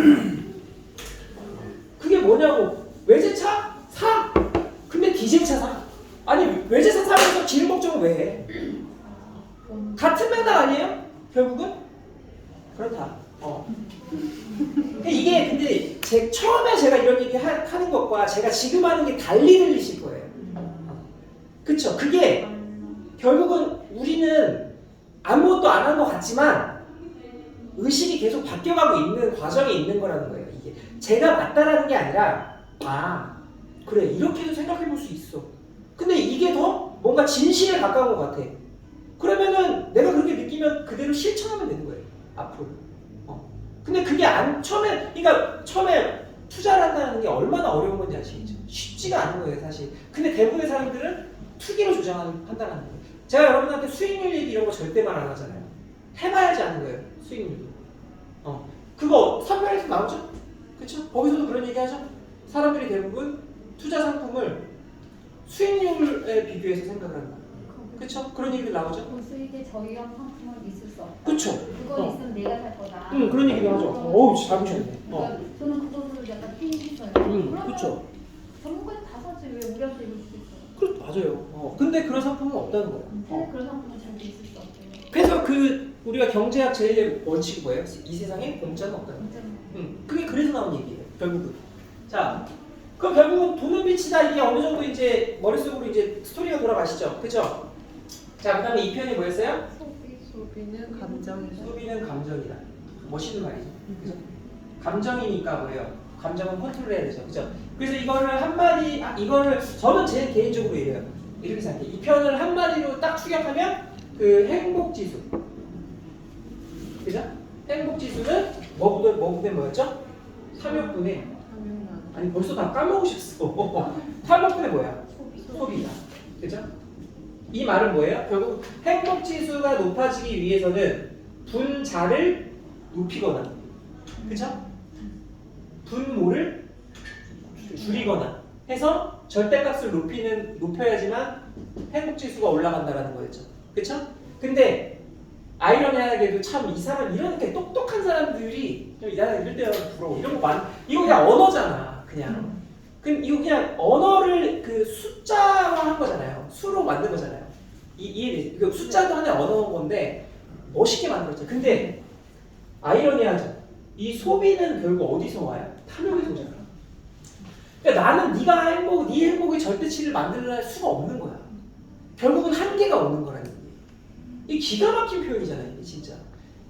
그게 뭐냐고. 외제차? 사! 근데 디젤차 사. 아니 외제차 사면서 기름 걱정을 왜 해? 같은 맥락 아니에요? 결국은? 그렇다. 이게 근데 처음에 제가 이런 얘기 하는 것과 제가 지금 하는 게 달리 들리실 거예요. 그쵸? 그게 결국은 우리는 아무것도 안 한 것 같지만 의식이 계속 바뀌어가고 있는 과정에 있는 거라는 거예요. 이게 제가 맞다라는 게 아니라 그래 이렇게도 생각해 볼 수 있어. 근데 이게 더 뭔가 진실에 가까운 것 같아. 그러면은 내가 그렇게 느끼면 그대로 실천하면 되는 거예요. 앞으로. 근데 그게 처음에 투자를 한다는 게 얼마나 어려운 건지 아시겠죠? 쉽지가 않은 거예요, 사실. 근데 대부분의 사람들은 투기로 조장한다는 거예요. 제가 여러분한테 수익률 얘기 이런 거 절대 말 안 하잖아요. 해봐야지 아는 거예요, 수익률도. 그거 사회에서 나오죠? 그쵸? 거기서도 그런 얘기 하죠? 사람들이 대부분 투자 상품을 수익률에 비교해서 생각을 한다. 그쵸? 그런 얘기들 나오죠? 고수익의 저위험 상품은 있을 수 없다. 그쵸? 그거 있으면 내가 살 거다. 그런 얘기도 하죠. 어우, 잘 보셨네. 그러니까 저는 그거를 약간 핑계했어요. 그쵸? 전문가들 다 사지 왜 우리한테 이럴 수도 있어. 맞아요. 근데 그런 상품은 없다는 거예요. 그런 상품은 절대 있을 수 없대요. 그래서 우리가 경제학 제일 원칙이 뭐예요? 이 세상에 공짜는 없다는 거예요. 그게 그래서 나온 얘기예요. 결국은. 자, 그럼 결국은 돈은 빛이다. 이게 어느 정도 이제 머릿속으로 이제 스토리가 돌아가시죠. 그죠? 자, 그 다음에 이 편이 뭐였어요? 소비는 감정이다. 소비는 감정이다. 멋있는 말이죠. 그죠? 감정이니까 뭐예요? 감정은 컨트롤해야 되죠. 그죠? 그래서 이거를 이거를 저는 제 개인적으로 이래요. 이렇게 생각해요. 이 편을 한마디로 딱 축약하면 그 행복지수. 그죠? 행복지수는 뭐분의 뭐였죠? 탐욕분의 아니 벌써 다 까먹으셨어. 탐욕분의 뭐야? 소비다. 그죠? 이 말은 뭐예요? 결국 행복지수가 높아지기 위해서는 분자를 높이거나 그죠? 분모를 줄이거나 해서 절대값을 높여야지만 행복지수가 올라간다라는 거였죠. 그쵸? 근데 아이러니하게도 참 이 사람 이렇게 똑똑한 사람들이 이럴 때는 부러워. 이런 거 이거 그냥 언어잖아. 그냥. 이거 그냥 언어를 그 숫자화한 거잖아요. 수로 만든 거잖아요. 이해되지? 그 숫자도 하나의 언어인 건데 멋있게 만들었죠. 근데 아이러니하죠. 이 소비는 결국 어디서 와요? 탐욕에서 오잖아. 그러니까 나는 네 행복의 절대치를 만들 수가 없는 거야. 결국은 한계가 오는 거라는 거예요. 이 기가 막힌 표현이잖아요, 이게 진짜.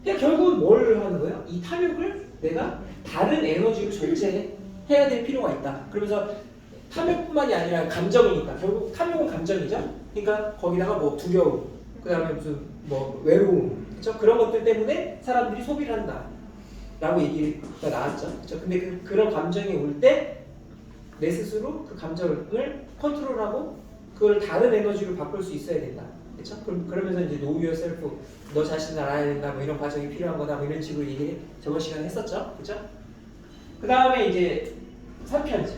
그러니까 결국은 뭘 하는 거예요? 이 탐욕을 내가 다른 에너지로 절제해야 될 필요가 있다. 그러면서 탐욕뿐만이 아니라 감정이니까 결국 탐욕은 감정이죠. 그러니까 거기다가 뭐 두려움, 그다음에 무슨 뭐 외로움, 그렇죠? 그런 것들 때문에 사람들이 소비를 한다라고 얘기가 나왔죠. 그렇죠? 근데 그런 감정이 올 때 내 스스로 그 감정을 컨트롤하고 그걸 다른 에너지로 바꿀 수 있어야 된다. 그렇죠? 그러면서 이제 know yourself, 너 자신을 알아야 된다. 뭐 이런 과정이 필요한 거다. 뭐 이런 식으로 얘기 저번 시간에 했었죠. 그렇죠? 그 다음에 이제 3편이죠.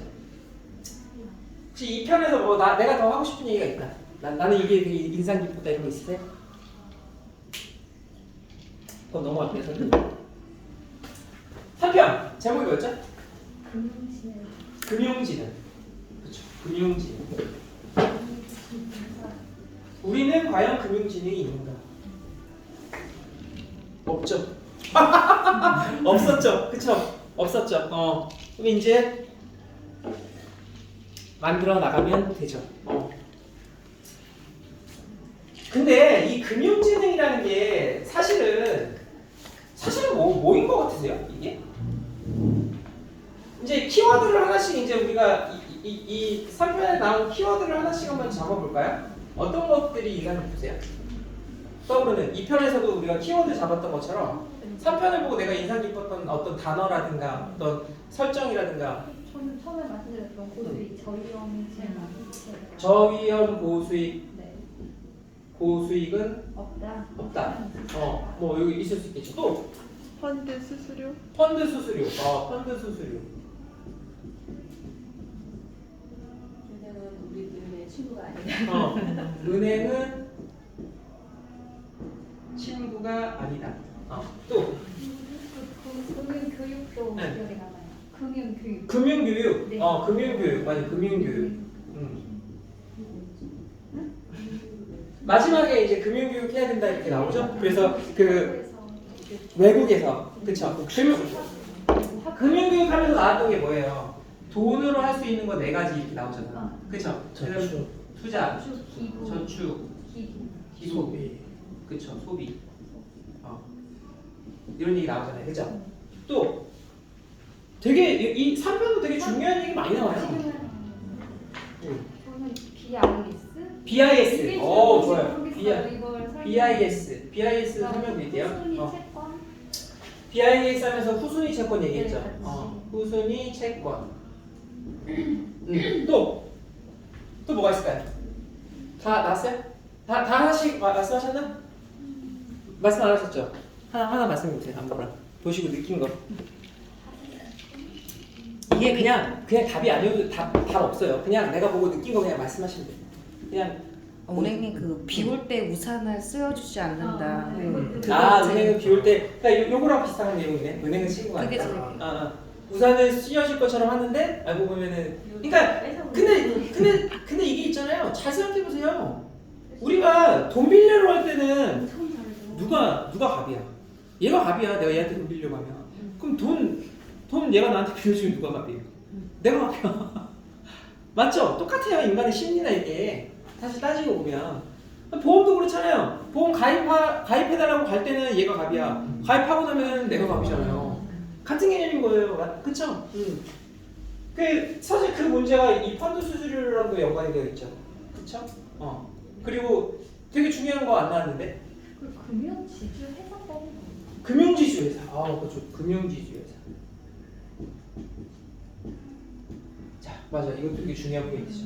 혹시 이 편에서 뭐 내가 더 하고 싶은 얘기가 있다. 나는 이게 되게 인상 깊었다 이런 거 있으세요? 그럼 넘어갈게요. 3편 제목이 뭐였죠? 금융지능. 그렇죠. 금융지능. 우리는 과연 금융지능이 있는가? 없죠. 없었죠. 그쵸? 없었죠. 그럼 이제 만들어 나가면 되죠. 근데 이 금융지능이라는 게 사실은 뭐인 것 같으세요? 이게? 이제 키워드를 하나씩 이제 우리가 이 3편에 나온 키워드를 하나씩 한번 잡아볼까요? 어떤 것들이 인상을 주세요? 떠오르는 2편에서도 우리가 키워드 잡았던 것처럼 3편을 보고 내가 인상 깊었던 어떤 단어라든가 어떤 설정이라든가 저는 처음에 말씀드렸던 고수익, 저위험이 제일 많이 저위험 고수익 네. 고수익은 없다. 뭐 여기 있을 수 있겠죠. 또 펀드 수수료. 펀드 수수료. 펀드 수수료. 은행은 우리들의 친구가 아니다. 은행은 친구가 아니다. 또 금융교육도 네. 기억에 남아요. 금융교육. 금융교육. 네. 금융교육. 맞아요. 금융교육. 마지막에 이제 금융교육 해야 된다 이렇게 나오죠. 그래서 그 외국에서 그쵸. 금융교육 하면서 나왔던 게 뭐예요? 돈으로 할 수 있는 거 4가지 이렇게 나오잖아. 그쵸? 저축. 투자, 기부, 저축, 기부. 소비. 그쵸. 소비. 이런 얘기 나오잖아요. 그쵸? 또 되게 이 3편도 되게 중요한 얘기 많이 나와요. 저는 BIS. BIS. 좋아요. 이걸 BIS 설명드릴게요. 후순위 채권. BIS 하면서 후순위 채권 얘기했죠. 네, 같이. 후순위 채권. 또 뭐가 있을까요? 다 나왔어요? 다 하나씩 말씀하셨나? 말씀 안 하셨죠? 하나 말씀해 보세요. 아무거나 보시고 느낀 거. 이게 그냥 답이 아니어도 답 없어요. 그냥 내가 보고 느낀 거 그냥 말씀하시면 돼요. 그냥 은행이 그 비 올 때 우산을 쓰여주지 않는다. 은행은 비 올 때, 그러니까 요거랑 비슷한 내용이네. 은행은 친구가 그게 아니라. 우산을 씌워줄 것처럼 하는데 알고 보면은, 그러니까 근데 이게 있잖아요. 잘 생각해 보세요. 우리가 돈 빌려러 할 때는 누가 갑이야? 얘가 갑이야. 내가 얘한테 돈 빌려고 하면. 그럼 돈 얘가 나한테 빌려주면 누가 갑이에요? 내가 갑이야. 맞죠? 똑같아요. 인간의 심리나 이게. 사실 따지고 보면 보험도 그렇잖아요. 보험 가입해달라고 갈 때는 얘가 갑이야. 가입하고 나면 내가 갑이잖아요. 같은 개념인 거예요. 그쵸? 사실 그 문제가 이 펀드 수수료랑도 연관이 되어 있죠. 그쵸? 그리고 되게 중요한 거 안 나왔는데? 그 금융지주 회사법. 금융지주 회사. 그렇죠. 금융지주 회사. 자, 맞아. 이것도 되게 중요한 포인트죠.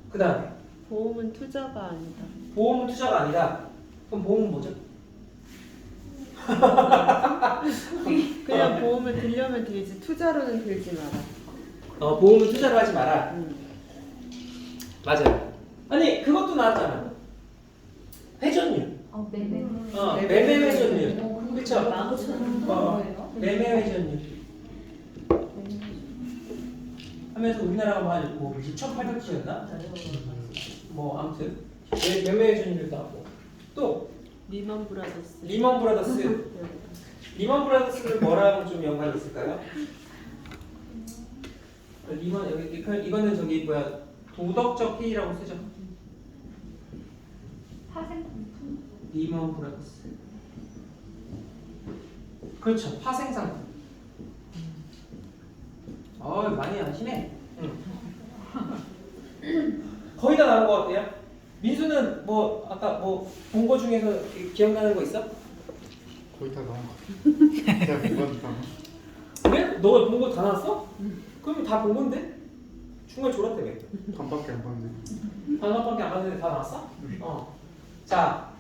그 다음에 보험은 투자가 아니다. 보험은 투자가 아니다. 그럼 보험은 뭐죠? 그냥 보험을 들려면 들지 투자로는 들지 마라. 보험은 투자를 하지 마라. 음. 맞아요. 아니 그것도 나왔잖아. 회전율. 매매. 매매 회전율. 그쵸? 15,000원 거예요? 매매 회전율. 하면서 우리나라가 뭐 6,800%였나? 뭐 아무튼 매매 회전율도 나오고 또 리먼 브라더스. 리먼 브라더스는 뭐랑 좀 연관이 있을까요? 리먼 여기 이거는 저기 뭐야 도덕적 해이라고 쓰죠. 파생상품. 리먼 브라더스. 그렇죠. 파생상품. 많이 아시네. 거의 다 나온 것 같아요. 민수는 뭐 아까 뭐 본 거 중에서 기억나는 거 있어? 거의 다 나온 것 같아. 내가 본 거니까. 그래? 너가 본 거 다 나왔어? 그럼 다 본 건데? 중간 졸았다며. 반밖에 안 봤는데. 반밖에 안 봤는데 다 나왔어? 자,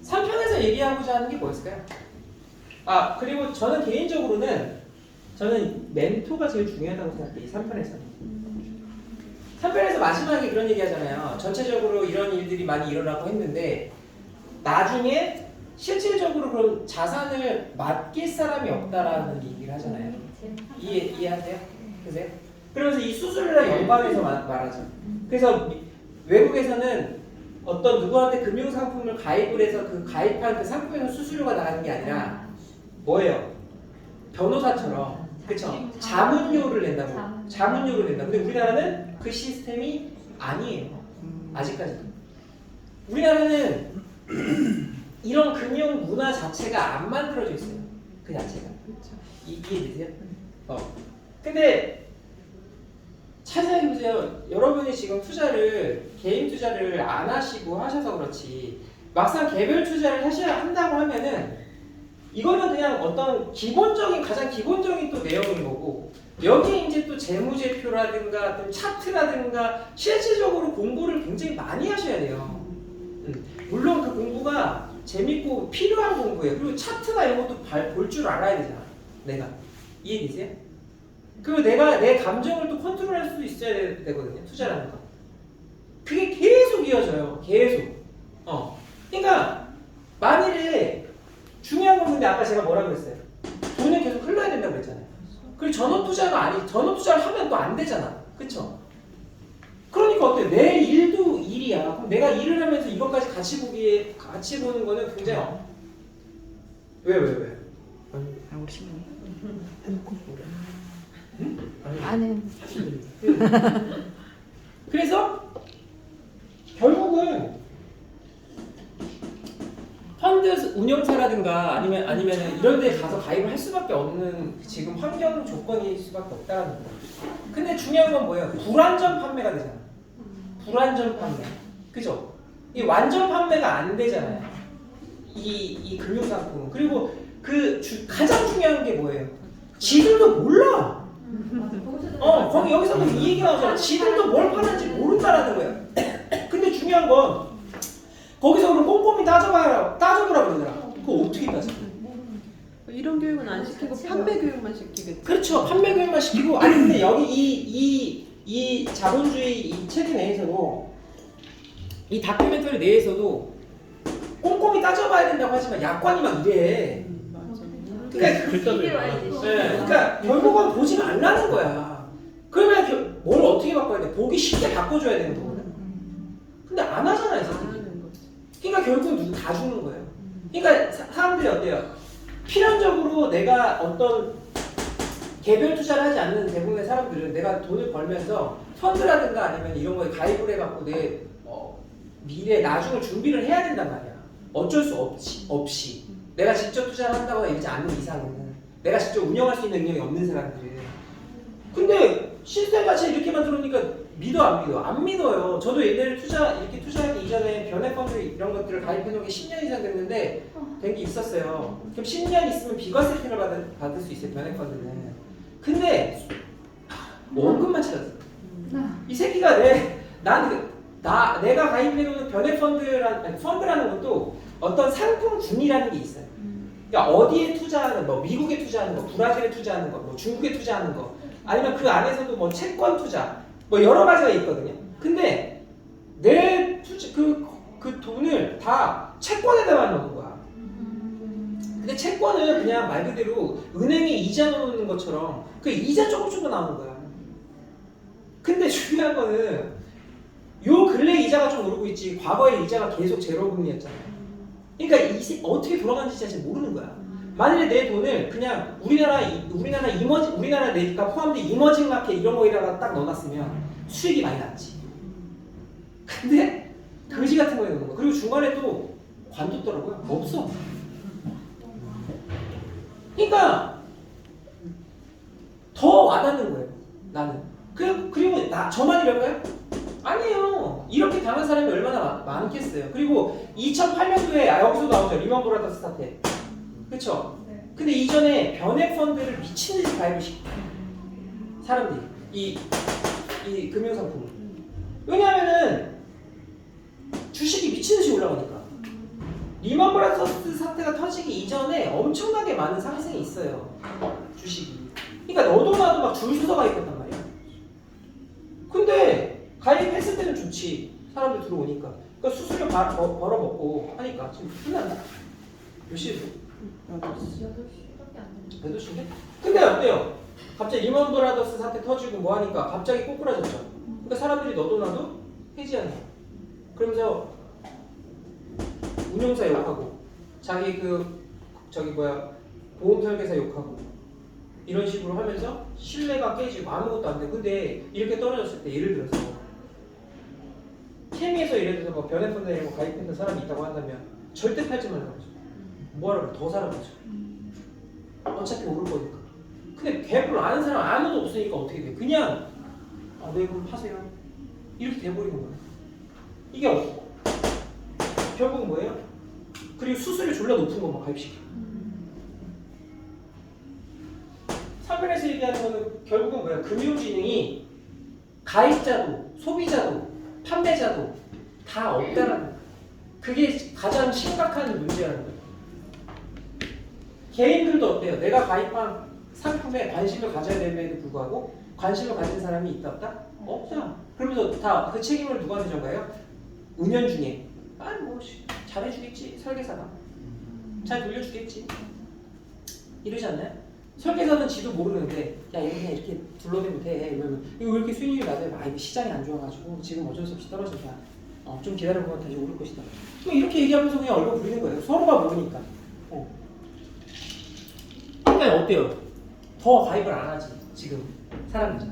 3편에서 얘기하고자 하는 게 뭐였을까요? 그리고 저는 개인적으로는 멘토가 제일 중요하다고 생각해요. 이 3편에서는. 3편에서 마지막에 그런 얘기 하잖아요. 전체적으로 이런 일들이 많이 일어나고 했는데 나중에 실질적으로 그런 자산을 맡길 사람이 없다라는 얘기를 하잖아요. 이해하세요? 그세요? 그러면서 이 수수료랑 연관해서 말하죠. 그래서 외국에서는 어떤 누구한테 금융상품을 가입을 해서 그 가입한 그 상품에서 수수료가 나가는 게 아니라 뭐예요? 변호사처럼 그쵸? 자문료를 낸다고. 자문료를 낸다. 근데 우리나라는 그 시스템이 아니에요. 아직까지도. 우리나라는 이런 금융 문화 자체가 안 만들어져 있어요. 그 자체가. 이해되세요? 근데 잘 생각해보세요. 여러분이 지금 개인 투자를 안 하시고 하셔서 그렇지 막상 개별 투자를 하셔야 한다고 하면은 이거는 그냥 어떤 가장 기본적인 또 내용인 거고 여기에 이제 또 재무제표라든가 또 차트라든가 실질적으로 공부를 굉장히 많이 하셔야 돼요. 물론 그 공부가 재밌고 필요한 공부예요. 그리고 차트나 이런 것도 볼 줄 알아야 되잖아. 내가. 이해되세요? 그리고 내가 내 감정을 또 컨트롤할 수도 있어야 되거든요. 투자라는 거. 그게 계속 이어져요. 계속. 그러니까 만일에 중요한 건 근데 아까 제가 뭐라 그랬어요? 돈이 계속 흘러야 된다고 그랬잖아요. 그리고 전업 투자를 하면 또 안 되잖아. 그쵸? 그러니까 어때? 내 일도 일이야. 그럼 내가 일을 하면서 이것까지 같이 보는 거는 굉장히 왜? 우리 신부님. 아니. 그래서 결국은 펀드 운용사라든가 아니면 이런 데 가서 가입을 할 수밖에 없는 지금 환경 조건일 수밖에 없다는 거예요. 근데 중요한 건 뭐예요? 불안전 판매가 되잖아. 불안전 판매. 그죠? 이 완전 판매가 안 되잖아요. 이 금융상품은. 그리고 가장 중요한 게 뭐예요? 지들도 몰라. 거기 여기서도 이 얘기 나오잖아. 지들도 뭘 파는지 모른다라는 거예요. 근데 중요한 건 거기서 그럼 꼼꼼히 따져보라 그러더라. 그거 어떻게 따져? 이런 교육은 안 시키고 판매 교육만 시키겠죠. 그렇죠. 판매 교육만 시키고. 아니 근데 여기 이 자본주의 이 체계 내에서도 이 다큐멘터리 내에서도 꼼꼼히 따져봐야 된다고 하지만 약관이 막 이래. 맞아. 그러니까 그러니까 결국은 보지 말라는 거야. 그러면 뭘 어떻게 바꿔야 돼? 보기 쉽게 바꿔줘야 되는 거거든. 근데 안 하잖아 이 사람들이. 그러니까 결국은 누구 다 죽는 거예요. 그러니까 사람들이 어때요? 필연적으로 내가 어떤 개별 투자를 하지 않는 대부분의 사람들은 내가 돈을 벌면서 펀드라든가 아니면 이런 거에 가입을 해갖고 내 미래 나중을 준비를 해야 된단 말이야. 어쩔 수 없이 내가 직접 투자를 한다거나 이러지 않는 이상은 내가 직접 운영할 수 있는 능력이 없는 사람들은. 근데 시스템 자체 이렇게 만들어놓으니까 믿어 안 믿어? 안 믿어요. 저도 옛날에 이렇게 투자하기 이전에 변액펀드 이런 것들을 가입해놓은 게 10년 이상 됐는데 된 게 있었어요. 그럼 10년 있으면 비과세 혜택을 받을 수 있어요. 변액펀드는. 근데 원금만 찾았어. 이 새끼가 내가 가입해놓은 펀드라는 것도 어떤 상품군이라는 게 있어요. 그러니까 어디에 투자하는 거, 미국에 투자하는 거, 브라질에 투자하는 거, 뭐 중국에 투자하는 거, 아니면 그 안에서도 뭐 채권 투자, 뭐 여러 가지가 있거든요. 근데 내 그 돈을 다 채권에다가 넣는 거야. 근데 채권은 그냥 말 그대로 은행에 이자 넣는 것처럼 그 이자 조금씩 더 나오는 거야. 근데 중요한 거는 요 근래 이자가 좀 오르고 있지 과거의 이자가 계속 제로금리였잖아요. 그러니까 어떻게 돌아가는지 사실 모르는 거야. 만일에 내 돈을 그냥 우리나라 내가 포함된 이머징 마켓 이런 거에다가 딱 넣어놨으면 수익이 많이 났지. 근데 거지 같은 거에 넣는 거. 그리고 중간에 또 관뒀더라고요. 없어. 그러니까 더 와닿는 거예요. 나는. 그리고 저만 이럴까요? 아니에요. 이렇게 당한 사람이 얼마나 많겠어요. 그리고 2008년도에 여기서 나오죠. 리먼 브라더스 사태. 그쵸? 네. 근데 이전에 변액 펀드를 미친 듯이 가입을 시켜. 사람들이. 이 금융상품을. 왜냐면은 주식이 미친 듯이 올라가니까. 리먼 브라더스 사태가 터지기 이전에 엄청나게 많은 상승이 있어요. 주식이. 그러니까 너도 나도 막 줄 서서 가입했단 말이야. 근데 가입했을 때는 좋지. 사람들 들어오니까. 그러니까 수수료 벌어먹고 하니까. 지금 끝났나? 몇 시에 들어? 8시밖에 안 되는 8시인데? 근데 어때요? 갑자기 리먼 브라더스 사태 터지고 뭐 하니까 갑자기 꼬꾸라졌죠. 그러니까 사람들이 너도 나도 해지하는 거야. 그러면서 운용사 욕하고 자기 보험 설계사 욕하고 이런 식으로 하면서 신뢰가 깨지고 아무것도 안 돼. 근데 이렇게 떨어졌을 때 예를 들어서 케미에서 예를 들어서 뭐 변액펀드에 이런 거 가입했던 사람이 있다고 한다면 절대 팔지 말라고 하죠. 뭐하라고 더 사라고 하죠. 어차피 오를 거니까. 근데 갭을 아는 사람 아무도 없으니까 어떻게 돼? 그냥 네 그럼 파세요. 이렇게 돼버리는 거야. 이게 없고 결국은 뭐예요? 그리고 수수료 졸라 높은 거만 가입시켜. 3편에서 얘기하는 거는 결국은 뭐야? 금융지능이 가입자도, 소비자도, 판매자도 다 없다는 거야. 그게 가장 심각한 문제라는 거예요. 개인들도 어때요? 내가 가입한 상품에 관심을 가져야 됨에도 불구하고 관심을 가진 사람이 있다 없다? 없잖아. 그러면서 다 그 책임을 누구한테 전가요? 은연중에 뭐 잘해주겠지 설계사가 잘 돌려주겠지 이러지 않나요? 설계사는 지도 모르는데 야 이거 그냥 이렇게 둘러대면 돼. 이러면 이거 왜 이렇게 수익률이 낮아요? 이거 시장이 안 좋아가지고 지금 어쩔 수 없이 떨어진다. 좀 기다려보면 다시 오를 것이다. 뭐 이렇게 얘기하면서 그냥 얼굴 부리는 거예요. 서로가 모르니까. 그러니까 어때요? 더 가입을 안 하지 지금 사람들이.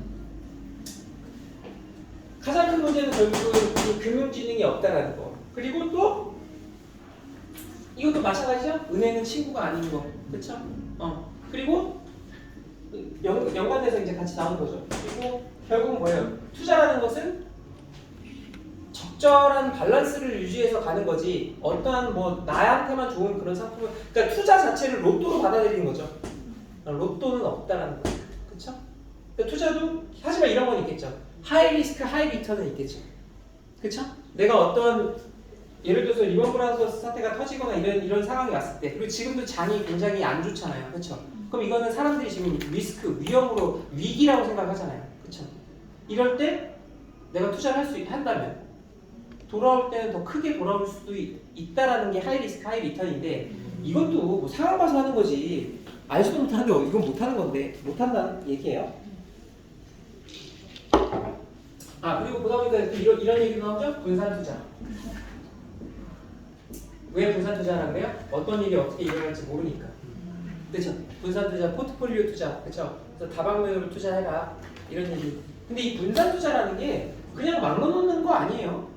가장 큰 문제는 결국은 이 금융지능이 없다라는 거. 그리고 또 이것도 마찬가지죠. 은행은 친구가 아닌 거, 그렇죠? 그리고 연관돼서 이제 같이 나오는 거죠. 그리고 결국은 뭐예요? 투자라는 것은 적절한 밸런스를 유지해서 가는 거지 어떠한 뭐 나한테만 좋은 그런 상품을 그러니까 투자 자체를 로또로 받아들이는 거죠. 로또는 없다라는 거예요. 그렇죠? 그러니까 투자도 하지만 이런 건 있겠죠. 하이 리스크 하이 리턴은 있겠죠. 그렇죠? 내가 어떤 예를 들어서 리먼 브라더스 사태가 터지거나 이런 상황이 왔을 때 그리고 지금도 장이 굉장히 안 좋잖아요. 그렇죠? 그럼 이거는 사람들이 지금 리스크, 위험으로 위기라고 생각하잖아요. 그렇죠? 이럴 때 내가 투자를 한다면 돌아올 때는 더 크게 돌아올 수도 있다라는 게 하이 리스크 하이 리턴인데 이것도 뭐 상황 봐서 하는 거지 알지도 못하는데 이건 못하는 건데 못한다는 얘기예요. 아 그리고 보다 보니까 이런 얘기도 나오죠? 분산 투자. 왜 분산 투자라는 거예요? 어떤 일이 어떻게 일어날지 모르니까. 그렇죠? 분산 투자, 포트폴리오 투자, 그렇죠? 그래서 다방면으로 투자해라 이런 얘기. 근데 이 분산 투자라는 게 그냥 막 넣는 거 아니에요.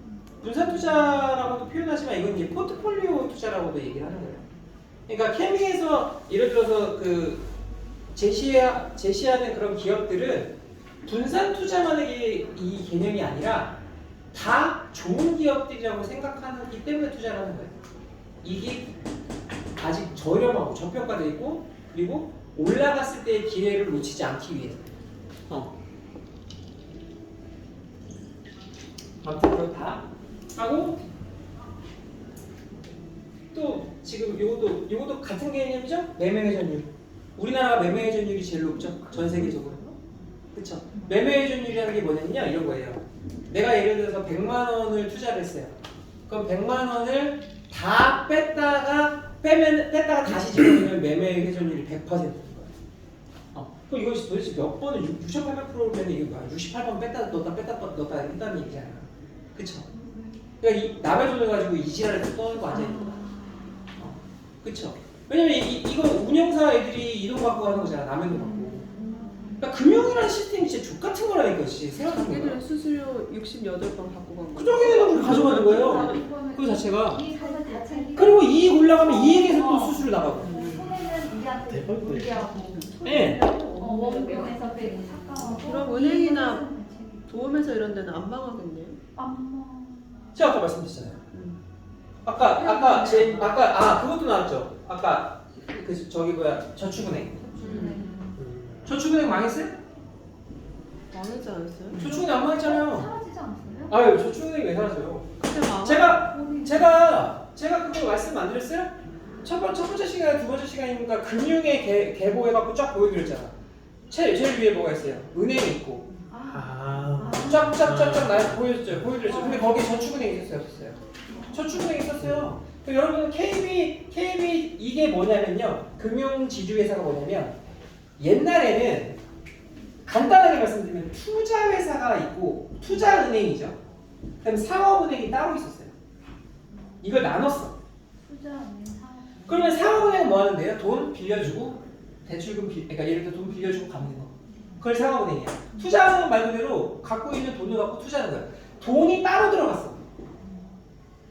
분산 투자라고도 표현하지만 이건 이제 포트폴리오 투자라고도 얘기를 하는 거예요. 그러니까 케미에서 예를 들어서 그 제시하는 그런 기업들은 분산 투자만의 이 개념이 아니라 다 좋은 기업들이라고 생각하기 때문에 투자를 하는 거예요. 이게 아직 저렴하고 저평가되어 있고 그리고 올라갔을 때의 기회를 놓치지 않기 위해서. 아무튼 그거 다 하고 또 지금 요것도 같은 개념이죠? 매매 회전율. 우리나라가 매매 회전율이 제일 높죠? 전 세계적으로. 그쵸? 매매 회전율이라는 게 뭐냐면요 이런 거예요. 내가 예를 들어서 100만 원을 투자를 했어요. 그럼 100만 원을 다 뺐다가 다시 집어넣으면 매매 회전율이 100%인 거예요. 그럼 이것이 도대체 몇 번을 6,800%면 이게 뭐야? 68번 뺐다 넣었다 했다는 얘기잖아요. 그쵸? 그러니까 이 남의 돈을 가지고 이 지랄을 떠는 거 아니야? 그쵸? 왜냐면 이거 운영사 애들이 이 돈 갖고 하는 거잖아. 남의 돈 갖고. 그러니까 금융이라는 시스템이 진짜 족같은 거라니까 생각해보면. 자기들은 수수료 68번 받고 간 그 거. 저기는 가져가는 거예요. 그 자체가. 이 돈을 다 챙기고 그리고 이익 올라가면 이익에서 또 수수료 나가고. 손해는 우리한테 대박이네. 무리하고 네. 원금에서 빼고 삭감하고 그럼 은행이나 보험회사 이런 데는 안 망하겠네요. 제가 아까 말씀드렸잖아요. 아까 그것도 나왔죠. 아까 그 저기 저축은행. 저축은행 망했어요? 망하지 않았어요? 저축은행 안 망했잖아요. 사라지지 않았어요? 아유 저축은행이 왜 사라져요? 그냥 망하. 제가 그거 말씀 안 드렸어요? 첫 번째 시간에 두 번째 시간이니까 금융의 계보해갖고 쫙 보여드렸잖아. 제일 위에 뭐가 있어요? 은행이 있고 쫙쫙쫙쫙 날 보여드렸죠. 근데 거기 저축은행이 있었어요, 없었어요? 저축은행이 있었어요. 그럼 여러분 KB 이게 뭐냐면요. 금융지주회사가 뭐냐면 옛날에는 간단하게 말씀드리면 투자회사가 있고 투자은행이죠. 그다음에 상업은행이 따로 있었어요. 이걸 나눴어. 투자은행 사업 그러면 상업은행은 뭐 하는데요? 돈 빌려주고 대출금 그러니까 예를 들어 돈 빌려주고 갚는 거. 그걸 상업은행이야. 투자은행 말 그대로 갖고 있는 돈을 갖고 투자하는 거야. 돈이 따로 들어갔어.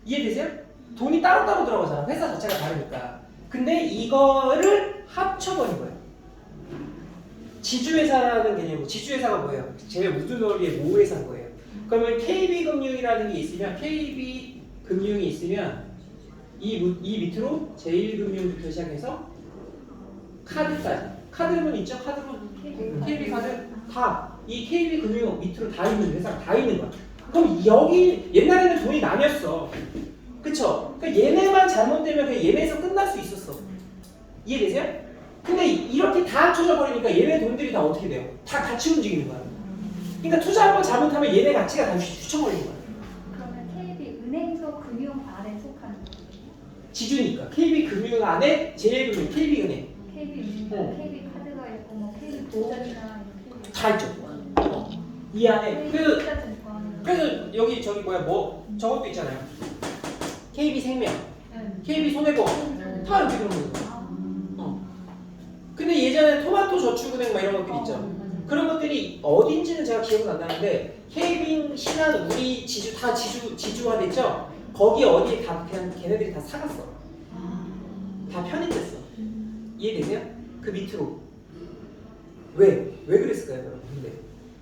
이해되세요? 돈이 따로따로 들어가잖아. 회사 자체가 다르니까. 근데 이거를 합쳐버린 거예요. 지주회사라는 개념이고 지주회사가 뭐예요? 제일 우주 넓이의 모회사인 거예요. 그러면 KB금융이라는 게 있으면 KB금융이 있으면 이 밑으로 제1금융부터 시작해서 카드까지. 카드문 있죠? 카드문. KB카드 다. 이 KB금융 밑으로 다 있는 회사가 다 있는 거야. 그럼 여기 옛날에는 돈이 나뉘었어. 그쵸? 그러니까 얘네만 잘못되면 그냥 얘네에서 끝날 수 있었어. 이해되세요? 근데 이렇게 다 합쳐져 버리니까 얘네 돈들이 다 어떻게 돼요? 다 같이 움직이는 거야. 그러니까 투자 한번 잘못하면 얘네 가치가 다 휘청거리는 거야. 그러면 KB은행도 금융 안에 속하는 거예요? 지주니까 KB금융 안에 제일금융 KB은행 KB은행, KB카드가 있고 뭐 KB보험이나 다 있죠. 이 안에 그래서 여기 저것도 있잖아요. KB생명, KB손해보험 다 이렇게 들어오는 거예요. 근데 예전에 토마토 저축은행 막 이런 것들 있죠. 그런 것들이 어딘지는 제가 기억은 안 나는데 KB, 신한, 우리 지주 다 지주화됐죠. 거기 어디에 다 그냥 걔네들이 다 사갔어. 다 편입됐어. 이해되세요? 그 밑으로 왜 그랬을까요, 여러분? 근데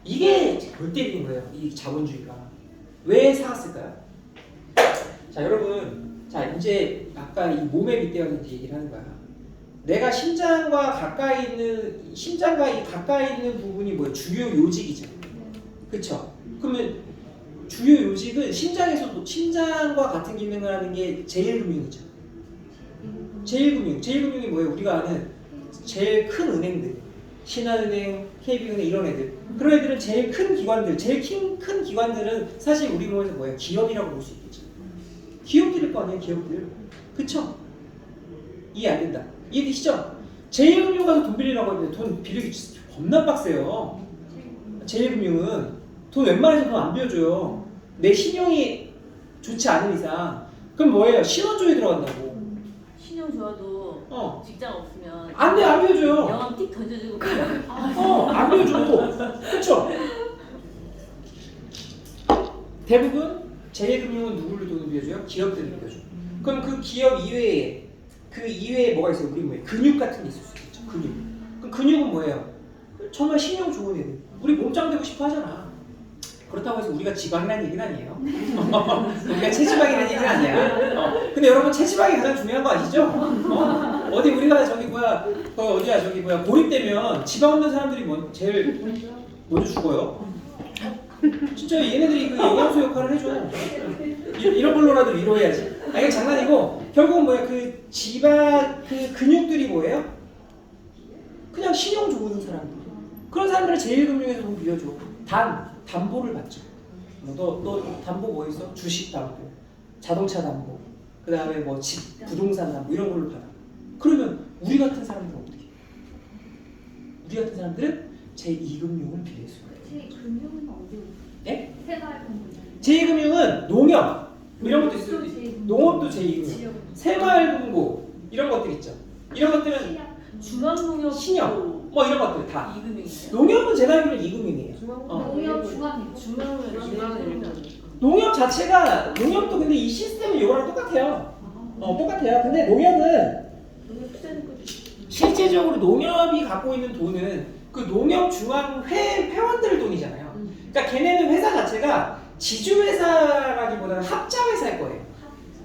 이게 골 때리는 거예요. 이 자본주의가 왜 사갔을까요? 자 여러분, 자 이제 아까 이 몸의 빗대어서 이제 얘기를 하는 거야. 내가 심장과 가까이 있는 부분이 뭐예요? 주요 요직이죠. 그렇죠? 그러면 주요 요직은 심장과 같은 기능을 하는 게 제1금융이죠. 제1금융이 뭐예요? 우리가 아는 제일 큰 은행들, 신한은행, KB은행 이런 애들. 그런 애들은 제일 큰 기관들, 큰 기관들은 사실 우리 몸에서 뭐예요? 기업이라고 볼 수 있겠죠. 기업들일 거 아니에요, 기업들. 그쵸? 이해 안 된다. 이해되시죠? 제1금융 가서 돈 빌리라고 하는데 돈 빌리기 진짜 겁나 빡세요. 제1금융은 돈 웬만해서 돈 안 빌려줘요. 내 신용이 좋지 않은 이상. 그럼 뭐예요? 신원조에 들어간다고. 신용 좋아도 직장 없으면 안 돼, 안 빌려줘요. 영업 틱 던져주고 안 빌려줘. 그쵸? 대부분 제1금융은 누구를 돈을 빌려줘요? 기업들을 빌려줘. 그럼 그 기업 이외에 뭐가 있어요? 우리 뭐예요? 근육 같은 게 있을 수 있죠. 근육. 그럼 근육은 뭐예요? 정말 신용 좋은 애들. 우리 몸짱 되고 싶어 하잖아. 그렇다고 해서 우리가 지방이라는 얘기는 아니에요. 우리가 체지방이라는 얘기는 아니야. 근데 여러분 체지방이 가장 중요한 거 아시죠? 어디 우리가 고립되면 지방 없는 사람들이 제일 먼저 죽어요. 진짜 얘네들이 그 영양소 역할을 해줘. 이런 걸로라도 위로해야지. 이게 장난이고 결국은 뭐야? 그 지방 그 근육들이 뭐예요? 그냥 신용 좋은 사람들. 그런 사람들을 제1금융에서 돈 빌려줘. 담보를 받죠. 너 담보 뭐 있어? 주식 담보, 자동차 담보, 그 다음에 뭐 집, 부동산 담보 이런 걸로 받아. 그러면 우리 같은 사람들은 어떻게 해? 우리 같은 사람들은 제2금융을 빌릴 수가 있어요. 제 금융은 어디? 네? 새마을금융. 제2금융은 농협 이런 것도 있어요. 농업도 제2금융, 지역. 새마을금고 이런 것들 있죠. 이런 것들은 중앙농협 신협 뭐 이런 것들 다. 2금융이에요. 농협은 제가 알기로는 2금융이에요. 농협 중앙이고. 중앙은 농협 자체가 농협도 근데 이 시스템은 이거랑 똑같아요. 똑같아요. 근데 농협은 실제적으로 농협이 갖고 있는 돈은 그 농협 중앙 회원들 돈이잖아요. 그러니까 걔네는 회사 자체가 지주회사라기보다는 합자회사일 거예요.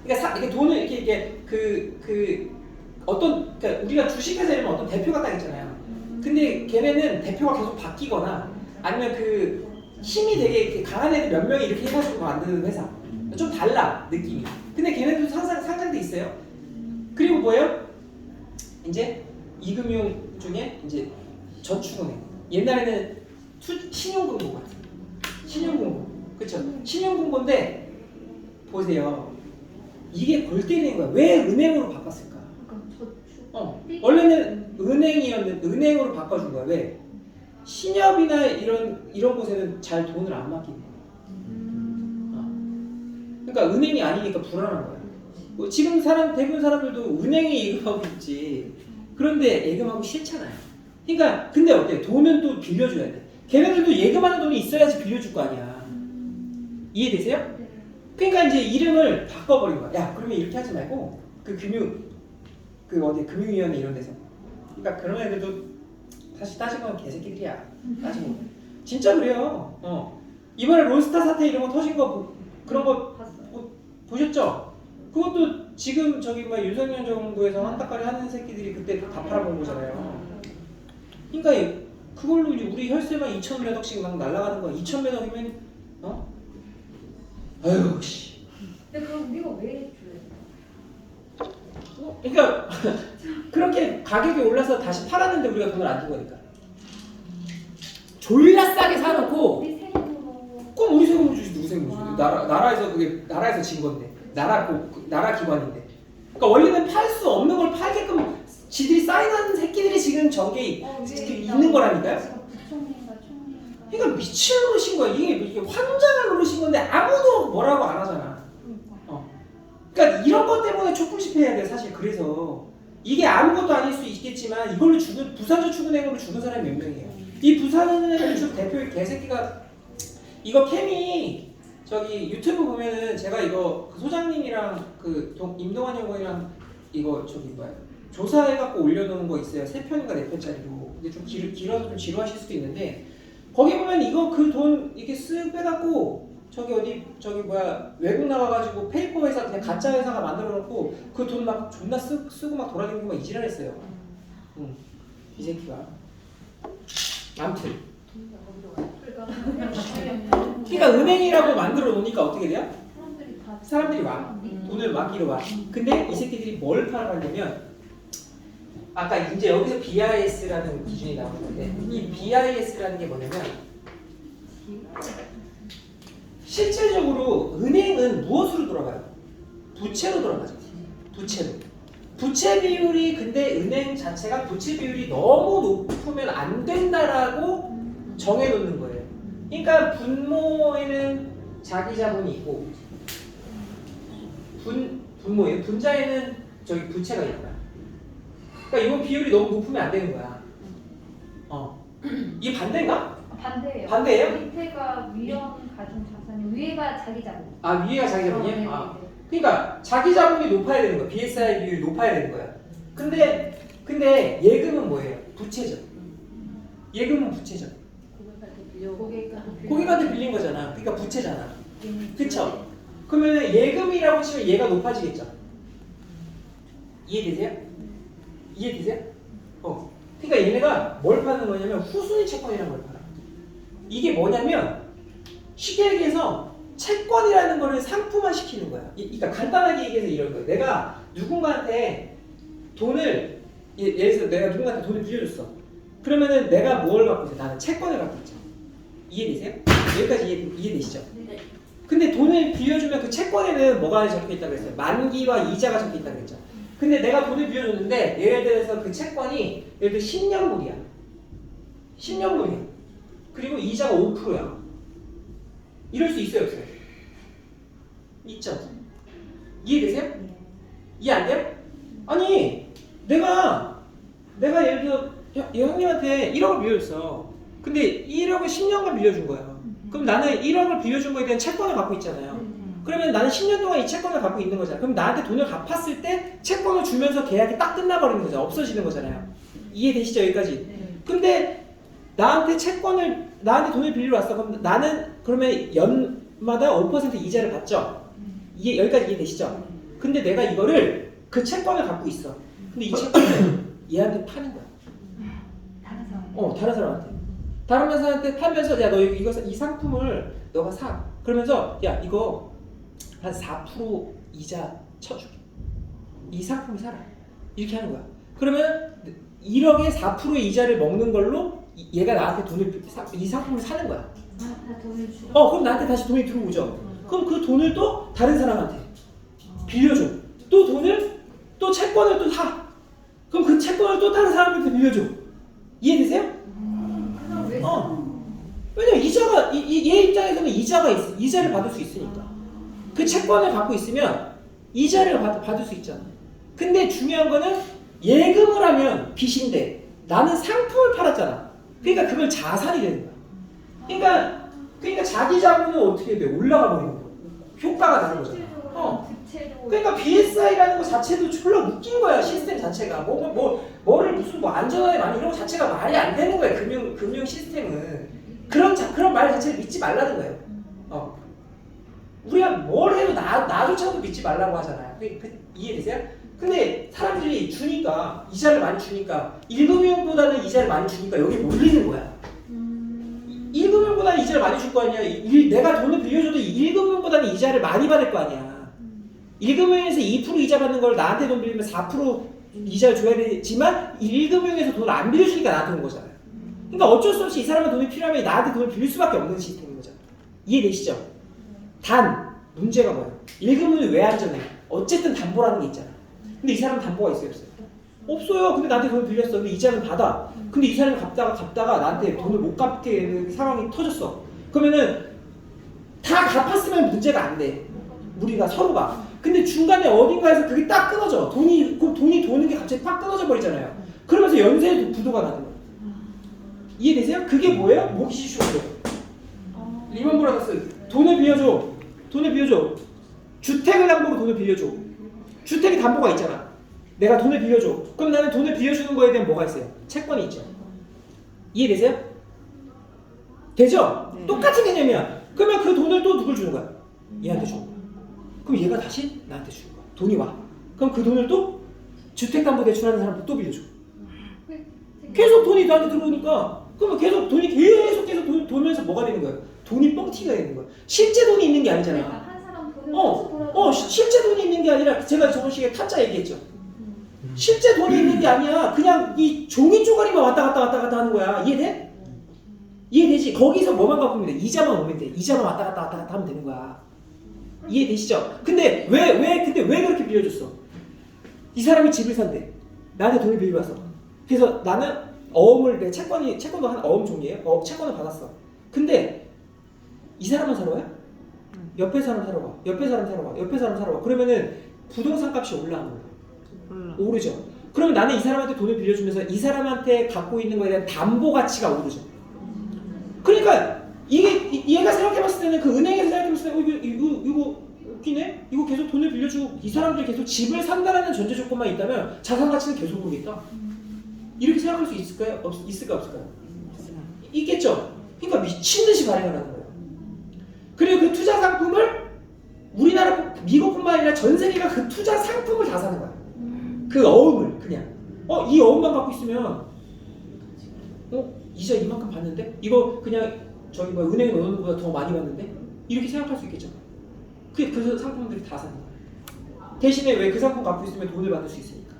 그러니까 이렇게 돈을 이렇게 그러니까 우리가 주식회사 이러면 어떤 대표가 딱 있잖아요. 근데 걔네는 대표가 계속 바뀌거나 아니면 그 힘이 되게 이렇게 강한 애들 몇 명이 이렇게 해가지고 만드는 회사. 좀 달라 느낌이. 근데 걔네도 상장돼 있어요. 그리고 뭐예요? 이제 2금융 중에 이제 저축은행. 옛날에는 신용금고 같은. 신용금고. 그렇죠? 신용금고인데 보세요. 이게 골 때리는 거야. 왜 은행으로 바꿨을까? 그러니까 저축. 원래는 은행으로 바꿔준 거야. 왜? 신협이나 이런 곳에는 잘 돈을 안 맡기는 거야. 그러니까 은행이 아니니까 불안한 거야. 뭐 지금 대부분 사람들도 은행에 예금하고 있지. 그런데 예금하고 싫잖아요. 그러니까 근데 어때? 돈은 또 빌려줘야 돼. 걔네들도 예금하는 돈이 있어야지 빌려줄 거 아니야. 이해되세요? 그러니까 이제 이름을 바꿔버린 거야. 야, 그러면 이렇게 하지 말고 금융위원회 이런 데서. 그러니까 그런 애들도 사실 따지고 보면 개새끼들이야. 따지고 보면. 진짜 그래요. 이번에 론스타 사태 이런 거 터진 거 그런 거 보셨죠? 그것도 지금 윤석열 정부에서 한따까리 하는 새끼들이 그때 다 팔아먹은 거잖아요. 그러니까 그걸로 이제 우리 혈세만 2천 몇 억씩 막 날아가는 거야. 2천 몇 억이면 아유 씨. 근데 그럼 우리가 왜 줘야 돼? 그러니까 그렇게 가격이 올라서 다시 팔았는데 우리가 돈을 안 준 거니까. 졸라 싸게 사놓고 우리 세금으로. 꼭 우리 세금을 주지 누구 세금을 주지? 나라에서 진 건데 나라 기관인데. 그러니까 원래는 팔 수 없는 걸 팔게끔 지들이 사인하는 새끼들이 지금 저게 있는 거라니까요. 부총리인가 총리인가. 그러니까 미친 노릇인 거야. 이게 환장한 노릇인 건데 아무도 뭐라고 안 하잖아. 그러니까 이런 것 때문에 촛불집회해야 돼 사실. 그래서 이게 아무것도 아닐 수 있겠지만 이걸로 부산저축은행으로 죽은 사람이 몇 명이에요. 이 부산은행 대표의 개새끼가 이거 캠이 유튜브 보면은 제가 이거 그 소장님이랑 임동환 여고이랑 이거 조사해갖고 올려놓은 거 있어요. 3편인가 4편짜리로. 근데 좀 길어서 좀 지루하실 수도 있는데 거기 보면 이거 그 돈 이렇게 쓱 빼갖고 저기 어디 저기 뭐야 외국 나가가지고 페이퍼 회사 그냥 가짜 회사가 만들어놓고 그 돈 막 존나 쓰고 막 돌아다니고 막 이지랄했어요. 이 새끼가. 아무튼. 그러니까 은행이라고 만들어 놓으니까 어떻게 돼요? 사람들이 다 사람들이 와. 돈을 맡기러 와. 근데 이 새끼들이 뭘 팔아가냐면 아까 이제 여기서 BIS라는 기준이 나오는 건데 이 BIS라는 게 뭐냐면 실질적으로 은행은 무엇으로 돌아가요? 부채로 돌아가죠. 부채로. 부채 비율이 근데 은행 자체가 부채 비율이 너무 높으면 안 된다라고 정해놓는 거예요. 그러니까 분모에는 자기 자본이 있고 분모에 분자에는 저기 부채가 있다. 그러니까 이건 비율이 너무 높으면 안 되는 거야. 이게 반대인가? 반대예요. 반대예요? 밑에가 위험 가중 자산이 위에가 자기 자본. 아 위에가 자기 자본이야? 네, 아. 네. 그러니까 자기 자본이 높아야 되는 거야. BSI 비율이 높아야 되는 거야. 근데 예금은 뭐예요? 부채죠. 예금은 부채죠. 고객한테 빌린 거잖아. 그러니까 부채잖아. 그쵸? 그러면 예금이라고 치면 얘가 높아지겠죠. 이해되세요? 이해되세요? 그러니까 얘네가 뭘 파는 거냐면 후순위 채권이라는 걸 팔아. 이게 뭐냐면 쉽게 얘기해서 채권이라는 거를 상품화 시키는 거야. 그러니까 간단하게 얘기해서 이런 거야. 내가 누군가한테 돈을 예를 들어서 내가 누군가한테 돈을 빌려줬어. 그러면은 내가 뭘 갖고 있어? 나는 채권을 갖고 있죠. 이해되세요? 여기까지 이해되시죠? 네. 근데 돈을 빌려주면 그 채권에는 뭐가 적혀 있다고 했어요? 만기와 이자가 적혀 있다고 했죠. 근데 내가 돈을 빌려줬는데 예를 들어서 그 채권이 예를 들어 10년물이야. 10년물이야. 그리고 이자가 5%야. 이럴 수 있어요, 없어요? 있죠. 이해되세요? 이해 안 돼요? 아니 내가 예를 들어 형님한테 1억을 빌려줬어. 근데 1억을 10년간 빌려준 거야. 그럼 나는 1억을 빌려준 거에 대한 채권을 갖고 있잖아요. 그러면 나는 10년 동안 이 채권을 갖고 있는 거잖아. 그럼 나한테 돈을 갚았을 때 채권을 주면서 계약이 딱 끝나버리는 거잖아. 없어지는 거잖아요. 이해되시죠? 여기까지? 근데 나한테 돈을 빌리러 왔어. 그럼 나는 그러면 연마다 5% 이자를 받죠? 여기까지 이해되시죠? 근데 내가 이거를 그 채권을 갖고 있어. 근데 이 채권을 얘한테 파는 거야. 다른 사람. 다른 사람한테. 다른 사람한테 팔면서 야 너 이 상품을 너가 사. 그러면서 야 이거 한 4% 이자 쳐줄게. 이 상품을 사라. 이렇게 하는 거야. 그러면 1억에 4%의 이자를 먹는 걸로 얘가 나한테 이 상품을 사는 거야. 다 돈을 주고. 그럼 나한테 다시 돈이 들어오죠. 그럼 그 돈을 또 다른 사람한테 빌려줘. 또 채권을 또 사. 그럼 그 채권을 또 다른 사람한테 빌려줘. 이해되세요? 그럼 왜? 왜냐면 이자가 얘 입장에서는 이자를 받을 수 있으니까. 그 채권을 갖고 있으면 이자를 받을 수 있잖아. 근데 중요한 거는 예금을 하면 빚인데 나는 상품을 팔았잖아. 그러니까 그걸 자산이 되는 거야. 그러니까 자기 자본은 어떻게 돼? 올라가 버리는 거야. 효과가 나는 거잖아. 부채로. 그러니까 BSI라는 거 자체도 졸라 웃긴 거야. 시스템 자체가 뭐를 무슨 안전하게 많이 이런 거 자체가 말이 안 되는 거야. 금융 시스템은 그런 말 자체를 믿지 말라는 거예요. 우리가 뭘 해도 나조차도 믿지 말라고 하잖아요. 이해되세요? 근데 사람들이 주니까 이자를 많이 주니까 1금융보다는 이자를 많이 주니까 여기 몰리는 거야. 1금융보다는 이자를 많이 줄 거 아니야. 내가 돈을 빌려줘도 1금융보다는 이자를 많이 받을 거 아니야. 1금융에서 2% 이자 받는 걸 나한테 돈 빌리면 4% 이자를 줘야 되지만 1금융에서 돈을 안 빌려주니까 나한테 온 거잖아요. 그러니까 어쩔 수 없이 이 사람은 돈이 필요하면 나한테 돈을 빌릴 수밖에 없는 시스템인 거잖아. 이해되시죠? 단 문제가 뭐야? 1금융이 왜 안전해? 어쨌든 담보라는 게 있잖아. 근데 이 사람은 담보가 있어요, 없어요? 없어요. 근데 나한테 돈을 빌렸어. 근데 이자는 받아. 근데 이 사람이 갚다가 나한테 돈을 못 갚게 되는 상황이 터졌어. 그러면은 다 갚았으면 문제가 안 돼. 우리가 서로가. 근데 중간에 어딘가에서 그게 딱 끊어져. 돈이 도는 게 갑자기 팍 끊어져 버리잖아요. 그러면서 연쇄 부도가 나는 거예요. 이해되세요? 그게 뭐예요? 모기지 쇼크. 리먼 브라더스 돈을 빌려줘. 주택을 담보로 돈을 빌려줘. 주택이 담보가 있잖아. 내가 돈을 빌려줘. 그럼 나는 돈을 빌려주는 거에 대한 뭐가 있어요? 채권이 있죠. 이해되세요? 되죠? 네. 똑같은 개념이야. 그러면 그 돈을 또 누굴 주는 거야? 얘한테 주는 거야. 그럼 얘가 다시 나한테 주는 거야. 돈이 와. 그럼 그 돈을 또 주택담보대출하는 사람한테 또 빌려줘. 계속 돈이 나한테 들어오니까 그러면 계속 돈이 계속 돌면서 뭐가 되는 거야? 돈이 뻥튀기가 되는 거야. 실제 돈이 있는 게 아니잖아. 그러니까 한 사람 돈을 실제 돈이 있는 게 아니라 제가 저번 시간에 타짜 얘기했죠. 실제 돈이 있는 게 아니야. 그냥 이 종이 쪼가리만 왔다 갔다 하는 거야. 이해돼? 이해되지? 거기서 뭐만 갚으면 돼? 이자만 오면 돼. 이자만 왔다 갔다 하면 되는 거야. 이해되시죠? 근데 왜 그렇게 빌려줬어? 이 사람이 집을 산대. 나한테 돈을 빌려왔어. 그래서 나는 어음을 채권도 한 어음 종이에요. 채권을 받았어. 근데 이 사람만 사러 와요? 옆에 사람 사러 와. 옆에 사람 사러 와. 옆에 사람 사러 와. 그러면은 부동산 값이 올라 안 올라? 오르죠. 그러면 나는 이 사람한테 돈을 빌려주면서 이 사람한테 갖고 있는 거에 대한 담보 가치가 오르죠. 그러니까 얘가 생각해봤을 때는 그 은행에서 생각해봤을 때 이거 웃기네? 이거 계속 돈을 빌려주고 이 사람들이 계속 집을 산다라는 전제 조건만 있다면 자산 가치는 계속 오르겠다. 이렇게 생각할 수 있을까요? 있을까 없을까요? 있겠죠. 그러니까 미친 듯이 발행을 하는 거예요. 그리고 그 투자 상품을 우리나라 미국뿐만 아니라 전 세계가 그 투자 상품을 다 사는 거야. 그 어음을 그냥 이 어음만 갖고 있으면 이자 이만큼 받는데 이거 그냥 저기 은행에 넣는 것보다 더 많이 받는데 이렇게 생각할 수 있겠죠. 그 상품들이 다 사는 거야. 대신에 왜 그 상품 갖고 있으면 돈을 받을 수 있으니까.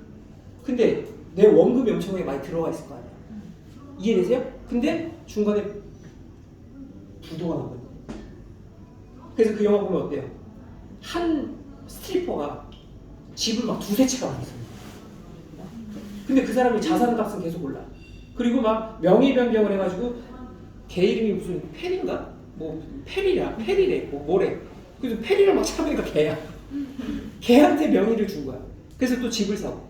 근데 내 원금이 엄청나게 많이 들어가 있을 거 아니야. 이해되세요? 근데 중간에 부도가 난 거예요. 그래서 그 영화 보면 어때요? 한 스트리퍼가 집을 막 두세 채가 많이 삽니다. 근데 그 사람이 자산값은 계속 올라. 그리고 막 명의 변경을 해가지고 걔 이름이 무슨 페리인가? 뭐 페리래 뭐 뭐래. 그래서 페리를 막 찾아보니까 걔야. 걔한테 명의를 준 거야. 그래서 또 집을 사고.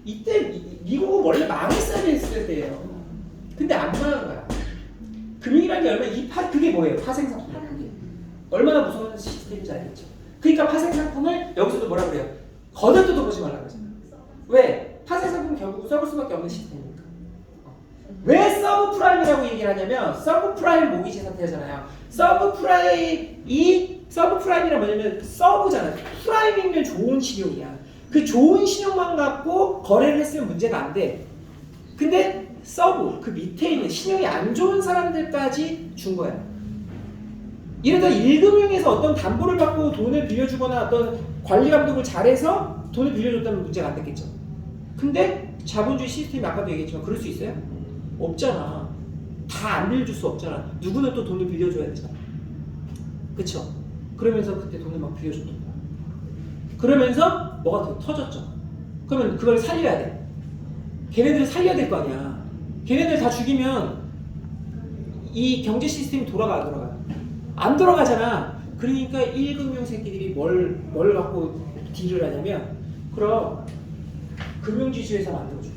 이때 미국은 원래 망했어야 했을 때예요. 근데 안 망한 거야. 금융이라는 게 얼마나 그게 뭐예요? 파생상품이야. 그게 얼마나 무서운 시스템인지 알겠죠. 그러니까 파생상품을 여기서도 뭐라 그래요? 거들떠도 보지 말라 그러잖아. 왜? 파생상품은 결국 써볼 수밖에 없는 시스템이니까. 왜 서브프라임이라고 얘기를 하냐면 서브프라임 모기지 상태잖아요. 서브프라임이란 뭐냐면 서브잖아요. 프라임이면 좋은 신용이야. 그 좋은 신용만 갖고 거래를 했으면 문제가 안 돼. 근데 서브 그 밑에 있는 신용이 안 좋은 사람들까지 준 거야. 이러다 1금융에서 어떤 담보를 받고 돈을 빌려주거나 어떤 관리 감독을 잘해서 돈을 빌려줬다면 문제가 안 됐겠죠. 근데 자본주의 시스템이 아까도 얘기했지만 그럴 수 있어요? 없잖아. 다 안 빌려줄 수 없잖아. 누구는 또 돈을 빌려줘야 되잖아. 그쵸? 그러면서 그때 돈을 막 빌려줬던 거야. 그러면서 뭐가 더 터졌죠. 그러면 그걸 살려야 돼. 걔네들을 살려야 될 거 아니야. 걔네들 다 죽이면 이 경제 시스템이 돌아가 안 돌아가? 안 돌아가잖아. 그러니까 1금융 새끼들이 뭘 갖고 딜을 하냐면 그럼 금융지주회사 만들어줘.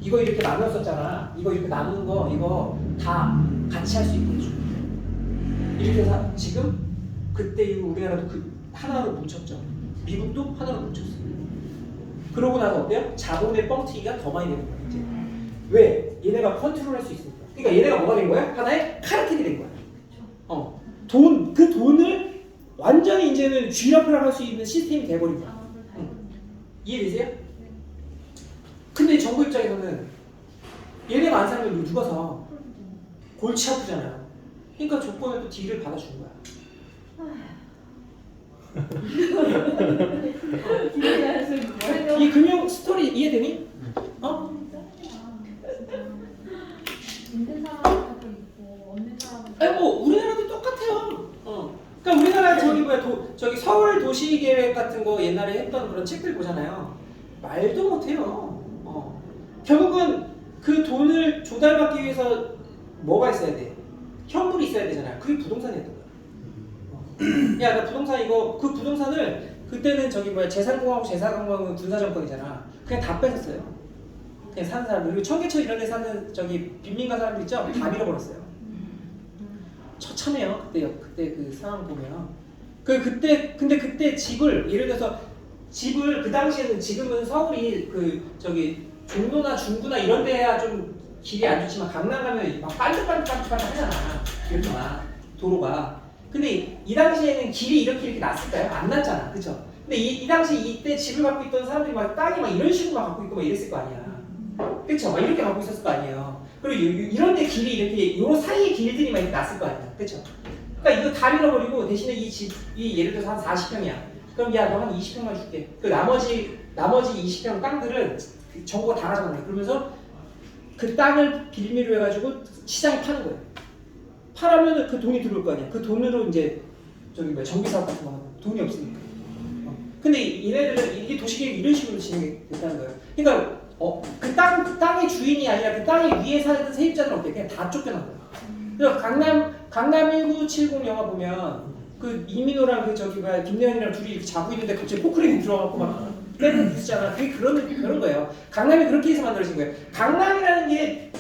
이거 이렇게 나눴었잖아. 이거 이렇게 나눈 거 이거 다 같이 할 수 있게 해줘. 이렇게 해서 지금 그때 이후 우리나라도 하나로 뭉쳤죠. 미국도 하나로 뭉쳤어요. 그러고 나서 어때요? 자본의 뻥튀기가 더 많이 되는 거야. 이제 왜? 얘네가 컨트롤할 수 있으니까. 그러니까 얘네가 뭐가 된 거야? 하나의 카르텔이 된 거야. 그 돈을 완전히 이제는 쥐락펴락 할 수 있는 시스템이 돼버린 거야. 이해되세요? 근데 정부 입장에서는 얘네가 안 사면 누가 사? 골치 아프잖아요. 그러니까 조건을 또 딜을 받아준 거야. 이 금융 스토리 이해되니? 있는 사람도 있고 없는 사람도 있고. 아니 뭐 우리나라도 똑같아요. 그러니까 우리나라 저기 서울 도시 계획 같은 거 옛날에 했던 그런 책들 보잖아요. 말도 못해요. 결국은 그 돈을 조달받기 위해서 뭐가 있어야 돼? 현물이 있어야 되잖아요. 그게 부동산이었던 거야. 야, 나 부동산 그 부동산을 그때는 재산공하고 재산공하고 군사정권이잖아. 그냥 다 뺏었어요. 그냥 사는 사람들. 그리고 청계천 이런 데 사는 빈민가 사람들 있죠? 다 밀어버렸어요. 처참해요. 그때 그 상황 보면. 근데 그때 집을 예를 들어서 집을 그 당시에는 지금은 서울이 종로나 중구나 이런 데야 좀 길이 안 좋지만 강남 가면 막 반짝반짝 하잖아. 이렇게 막 도로가. 근데 이 당시에는 길이 이렇게 났을까요? 안 났잖아, 그렇죠? 근데 이 당시 이때 집을 갖고 있던 사람들이 막 땅이 막 이런 식으로 막 갖고 있고 막 이랬을 거 아니야. 그렇죠? 막 이렇게 갖고 있었을 거 아니에요. 그리고 이런데 길이 이렇게 요 사이에 길들이 막 이렇게 났을 거 아니야, 그렇죠? 그러니까 이거 다 밀어버리고 대신에 이 집이 예를 들어서 한 40평이야. 그럼 야 너 한 20평만 줄게. 그 나머지 20평 땅들은 정부가 다 가져간다. 그러면서 그 땅을 빌미로 해가지고 시장에 파는 거예요. 팔하면 그 돈이 들어올 거 아니야. 그 돈으로 이제 저기 뭐 전기 사업 같은 거 하는 거. 돈이 없으니까. 근데 얘네들은 이게 도시계획이 이런 식으로 진행이 됐다는 거예요. 그러니까 그 땅의 주인이 아니라 그 땅에 위에 살던 세입자들은 어때? 그냥 다 쫓겨난 거예요. 그래서 강남 1970 영화 보면 그 이민호랑 그 저기 뭐야 김래현이랑 둘이 이렇게 자고 있는데 갑자기 포크레인 들어가고 막 때리는 있잖아. 그게 그런 거예요. 강남이 그렇게 해서 만들어진 거예요. 강남이라는 게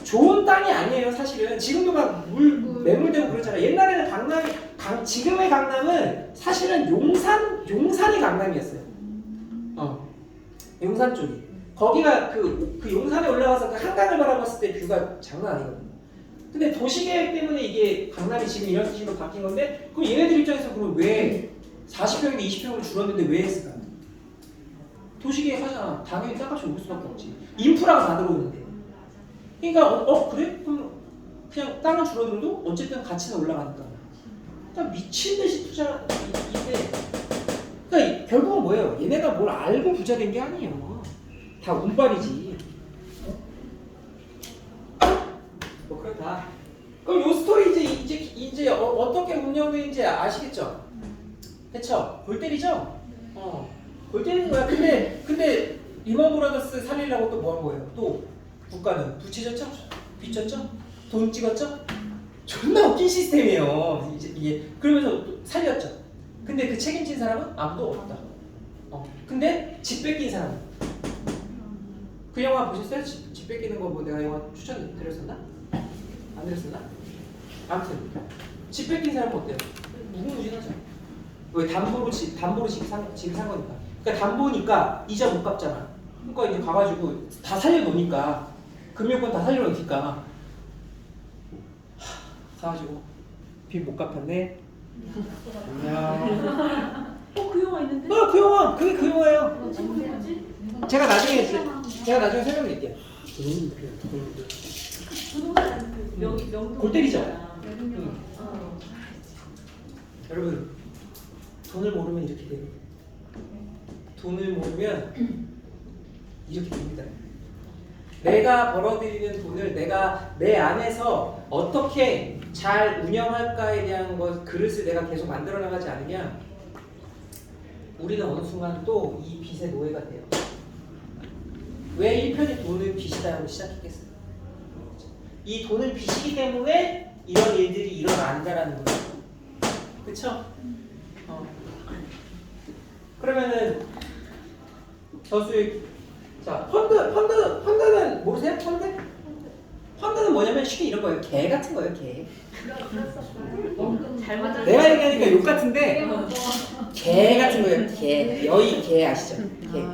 좋은 땅이 아니에요, 사실은. 지금도 막 매물되고 그렇잖아요. 옛날에는 지금의 강남은 사실은 용산이 강남이었어요. 용산 쪽이. 거기가 그 용산에 올라가서 그 한강을 바라봤을 때 뷰가 장난 아니거든요. 근데 도시계획 때문에 이게 강남이 지금 이런 식으로 바뀐 건데, 그럼 얘네들 입장에서 그럼 왜 40평인데 20평으로 줄었는데 왜 했을까? 도시계획 하잖아. 당연히 땅값이 오를 수밖에 없지. 인프라가 다 들어오는데. 그러니까 그래? 그럼 그냥 땅은 줄어들어도 어쨌든 가치는 올라가니까. 그러니까 미친 듯이 투자인데, 그러니까 결국은 뭐예요? 얘네가 뭘 알고 부자 된 게 아니에요. 다 운빨이지. 뭐 그렇다. 그럼 요 스토리 이제 어떻게 운영되는지 아시겠죠? 그쵸? 골 때리죠? 골 때리는 거야. 근데 리먼 브라더스 살리려고 또 뭐 한 거예요? 또 국가는 부채 졌죠? 빚 졌죠? 돈 찍었죠? 존나 웃긴 시스템이에요. 이게 그러면서 또 살렸죠. 근데 그 책임진 사람은 아무도 없다. 근데 집 뺏긴 사람은 그 영화 보셨어요? 집 뺏기는 거 뭐 내가 영화 추천 드렸었나? 안 드렸었나? 아무튼 집 뺏긴 사람은 어때요? 무궁무진하죠. 왜 담보로 집을 산 거니까. 그러니까 담보니까 이자 못 갚잖아. 그러니까 이제 가가지고 다 살려놓으니까 금융권 다 살려놓으니까 가가지고 빚 못 갚았네. 안녕. 그 영화 있는데? 그 영화 그게 그 영화예요. 제목이 뭐지? 제가 나중에 설명드릴게요. 부동산 그 명동. 골 때리죠? 응. 여러분 돈을 모르면 이렇게 돼요. 돈을 모르면 이렇게 됩니다. 내가 벌어들이는 돈을 내가 내 안에서 어떻게 잘 운영할까에 대한 그릇을 내가 계속 만들어 나가지 않으면 우리는 어느 순간 또 이 빚의 노예가 돼요. 왜 1편이 돈을 빚이다라고 시작했겠어요? 이 돈을 빚이기 때문에 이런 일들이 일어난다라는 거예요. 그쵸? 그러면은 저수익 자 펀드는 모르세요? 펀드는 뭐냐면 쉽게 이런 거예요. 개 같은 거예요. 개. 잘 맞아. 내가 얘기하니까 욕 같은데 개 같은 거예요. 개. 여의 개 아시죠? 개.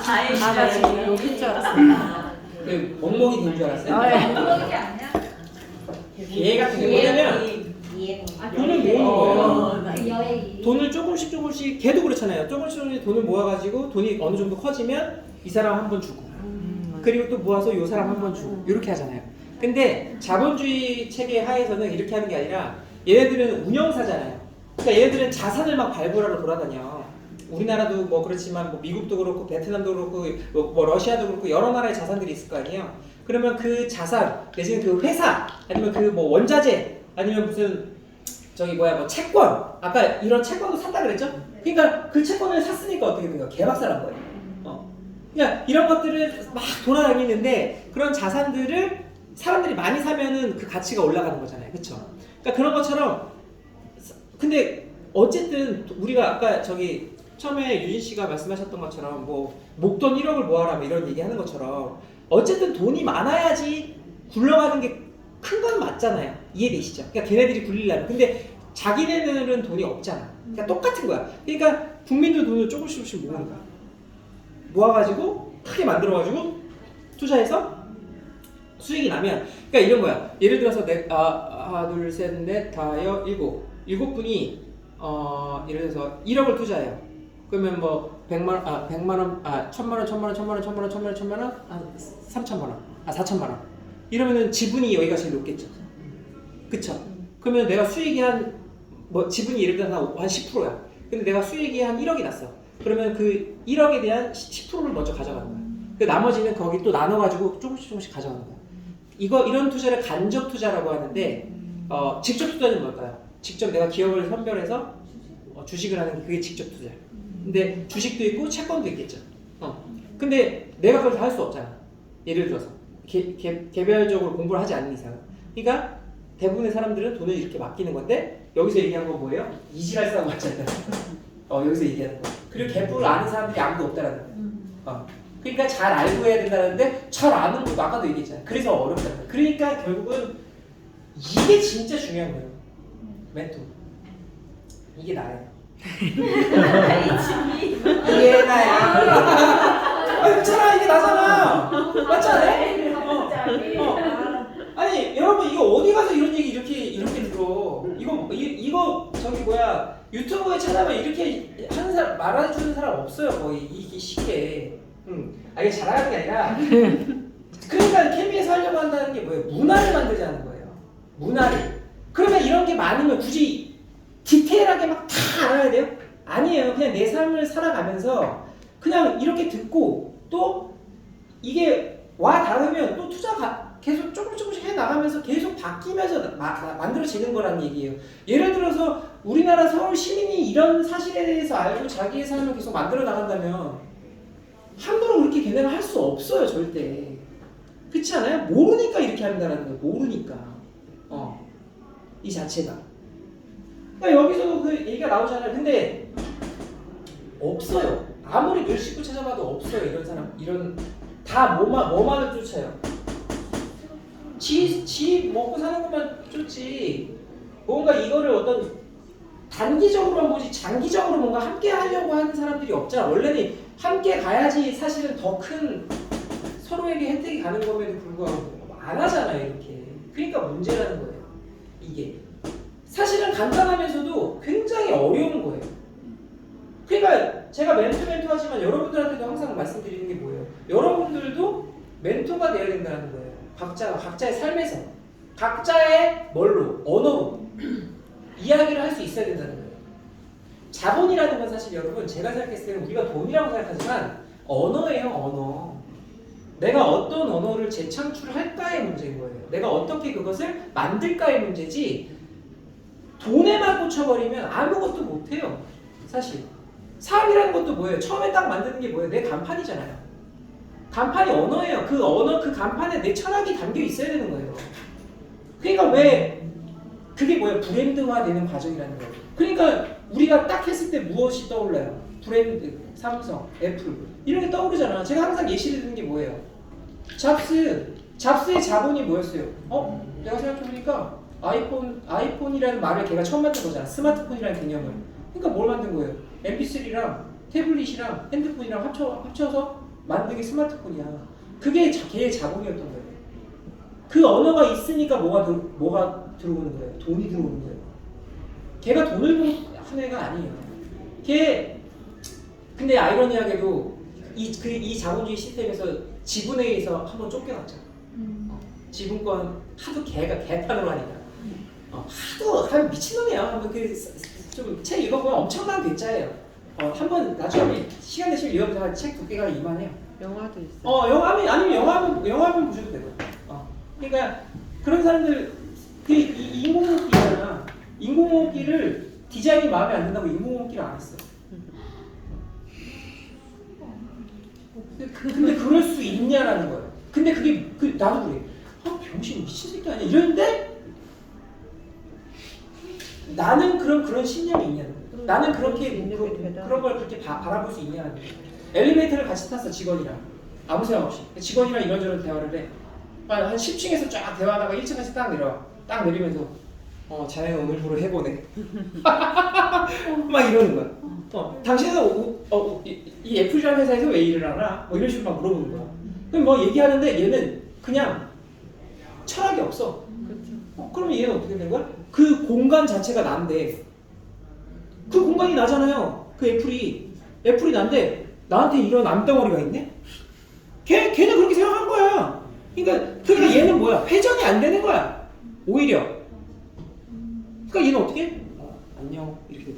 아예 지금 여긴 줄 알았어요. 그 멍멍이 된 줄 알았어요? 그런 게 아니야? 개 같은 게 뭐냐면 돈을 모으는 거예요. 그 여행이. 돈을 조금씩 걔도 그렇잖아요. 조금씩 돈을 모아가지고 돈이 어느 정도 커지면 이 사람 한 번 주고 그리고 또 모아서 이 사람 한 번 주고 이렇게 하잖아요. 근데 자본주의 체계 하에서는 이렇게 하는 게 아니라 얘네들은 운영사잖아요. 그러니까 얘네들은 자산을 막 발굴하러 돌아다녀. 우리나라도 뭐 그렇지만 뭐 미국도 그렇고 베트남도 그렇고 뭐 러시아도 그렇고 여러 나라의 자산들이 있을 거 아니에요. 그러면 그 자산 내지는 그 회사 아니면 그 뭐 원자재 아니면 무슨 저기 뭐 채권 아까 이런 채권도 샀다 그랬죠? 그러니까 그 채권을 샀으니까 어떻게 된 거야? 개박살난 거예요. 그러니까 이런 것들을 막 돌아다니는데 그런 자산들을 사람들이 많이 사면은 그 가치가 올라가는 거잖아요, 그렇죠? 그러니까 그런 것처럼 근데 어쨌든 우리가 아까 저기 처음에 유진 씨가 말씀하셨던 것처럼 뭐 목돈 1억을 모아라 뭐 이런 얘기하는 것처럼 어쨌든 돈이 많아야지 굴러가는 게 큰 건 맞잖아요. 이해되시죠? 그러니까 걔네들이 굴리려면 근데 자기네들은 돈이 없잖아. 그러니까 똑같은 거야. 그러니까 국민들 돈을 조금씩 모으는 거야. 모아가지고 크게 만들어가지고 투자해서 수익이 나면, 그러니까 이런 거야. 예를 들어서 하나, 둘, 셋, 넷, 다여, 일곱 분이 예를 들어서 1억을 투자해요. 그러면 뭐 100만 원, 1000만 원, 1000만 원, 1000만 원, 1000만 원, 1000만 원, 1000만 원, 3000만 원, 4000만 원. 이러면은 지분이 여기가 제일 높겠죠. 그쵸? 그러면 내가 수익이 뭐 지분이 예를 들어서 한 10%야. 근데 내가 수익이 한 1억이 났어. 그러면 그 1억에 대한 10%를 먼저 가져가는 거야. 그 나머지는 거기 또 나눠가지고 조금씩 가져가는 거야. 이런 투자를 간접 투자라고 하는데, 직접 투자는 뭘까요? 직접 내가 기업을 선별해서 주식을 하는 게 그게 직접 투자예요. 근데 주식도 있고 채권도 있겠죠. 근데 내가 그걸 다 할 수 없잖아. 예를 들어서 개별적으로 공부를 하지 않는 이상. 그러니까 대부분의 사람들은 돈을 이렇게 맡기는 건데, 여기서 얘기한 건 뭐예요? 이지랄 싸움 같잖아요. 여기서 얘기하는 거. 그리고 갭을 아는 사람들이 아무도 없다라는 거예요. 그러니까 잘 알고 해야 된다는데 잘 아는 것도 아까도 얘기했잖아요. 그래서 어렵다는 거예요. 그러니까 결국은 이게 진짜 중요한 거예요. 멘토. 이게 나예요. 이게 나야. 그렇잖아. 이게 나잖아. 맞잖아요. 아니 여러분 이거 어디 가서 이런 얘기 이렇게 들어? 이거 저기 뭐야 유튜브에 찾아보면 이렇게 하는 사람 말해주는 사람 없어요 거의 이게 쉽게. 이게 잘하는 게 아니라 그러니까 KBS 하려고 한다는 게 뭐예요? 문화를 만들자는 거예요. 문화를. 그러면 이런 게 많으면 굳이 디테일하게 막 다 알아야 돼요? 아니에요. 그냥 내 삶을 살아가면서 그냥 이렇게 듣고 또 이게 와 닿으면 또 계속 조금씩 해 나가면서 계속 바뀌면서 만들어지는 거라는 얘기예요. 예를 들어서 우리나라 서울 시민이 이런 사실에 대해서 알고 자기의 삶을 계속 만들어 나간다면 함부로 그렇게 걔네가 할 수 없어요 절대. 그렇지 않아요? 모르니까 이렇게 한다는 거예요. 모르니까. 이 자체가. 그러니까 여기서도 그 얘기가 나오잖아요. 근데 없어요. 아무리 몇 식구 찾아봐도 없어요. 이런 사람, 다 뭐만을 쫓아요. 지 먹고 사는 것만 쫓지. 뭔가 이거를 어떤 단기적으로만 보지 장기적으로 뭔가 함께 하려고 하는 사람들이 없잖아. 원래는 함께 가야지 사실은 더 큰 서로에게 혜택이 가는 것에도 불구하고 안 하잖아요. 이렇게. 그러니까 문제라는 거예요. 이게. 사실은 간단하면서도 굉장히 어려운 거예요. 그러니까 제가 멘토 하지만 여러분들한테도 항상 말씀드리는 게 뭐예요? 여러분들도 멘토가 돼야 된다는 거예요. 각자의 삶에서 각자의 언어로 이야기를 할 수 있어야 된다는 거예요. 자본이라는 건 사실 여러분 제가 생각했을 때는 우리가 돈이라고 생각하지만 언어예요. 언어. 내가 어떤 언어를 재창출할까의 문제인 거예요. 내가 어떻게 그것을 만들까의 문제지 돈에만 꽂혀버리면 아무것도 못해요. 사실 사업이라는 것도 뭐예요? 처음에 딱 만드는 게 뭐예요? 내 간판이잖아요. 간판이 언어예요. 그 간판에 내 철학이 담겨 있어야 되는 거예요. 그러니까 왜 그게 뭐예요? 브랜드화되는 과정이라는 거예요. 그러니까 우리가 딱 했을 때 무엇이 떠올라요? 브랜드, 삼성, 애플 이런 게 떠오르잖아. 제가 항상 예시를 드는 게 뭐예요? 잡스의 자본이 뭐였어요? 내가 생각해보니까 아이폰이라는 말을 걔가 처음 만든 거잖아. 스마트폰이라는 개념을. 그러니까 뭘 만든 거예요? MP3랑 태블릿이랑 핸드폰이랑 합쳐서 만든 게 스마트폰이야. 그게 걔의 자본이었던 거예요. 그 언어가 있으니까 뭐가 들어오는 거예요? 돈이 들어오는 거예요. 걔가 돈을 버는 애가 아니에요. 근데 아이러니하게도 이 자본주의 시스템에서 지분에 의해서 한번 쫓겨났잖아. 지분권 하도 걔가 개판으로 하니까. 하도 미친놈이야. 한번 좀 책 읽어보면 엄청난 괴짜예요. 한번 나중에 시간 되시면 읽어보자. 책 두께가 이만해요. 영화도 있어요. 아니면 영화만 보셔도 되고. 그러니까 그런 사람들 인공호흡기잖아. 인공호흡기를 디자인이 마음에 안 든다고 인공호흡기를 안 했어. 근데 그럴 수 있냐라는 거예요. 근데 그게 나도 그래. 병신 미친 새끼 아니야 이러는데 나는 그런 신념이 있냐는 거예요. 나는 그렇게 그런 걸 그렇게 바라볼 수 있냐는 거예요. 엘리베이터를 같이 탔어 직원이랑 아무 생각 없이 직원이랑 이런저런 대화를 해. 한 10층에서 쫙 대화하다가 1층까지 딱 내려와. 딱 내리면서 자네는 오늘부로 해보네. 막 이러는 거야. 당신은 이 애플이라는 회사에서 왜 일을 하나? 뭐 이런 식으로 막 물어보는 거야. 그럼 뭐 얘기하는데 얘는 그냥 철학이 없어. 그렇죠. 그러면 얘는 어떻게 된 거야? 그 공간 자체가 난데 그 공간이 나잖아요. 그 애플이 난데 나한테 이런 암덩어리가 있네? 걔는 그렇게 생각한 거야. 그러니까 얘는 뭐야? 회전이 안 되는 거야. 오히려. 그러니까 얘는 어떻게 해? 안녕 이렇게 돼.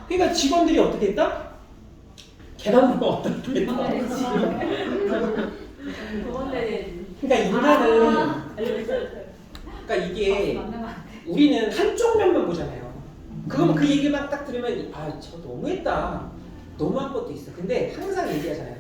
그러니까 직원들이 어떻게 했다? 계단으로 어떻게 했다. 그건데 그러니까 인간은 그러니까 이게 우리는 한쪽 면만 보잖아요. 그러면 그 얘기만 딱 들으면 저 너무했다. 너무한 것도 있어. 근데 항상 얘기하잖아요.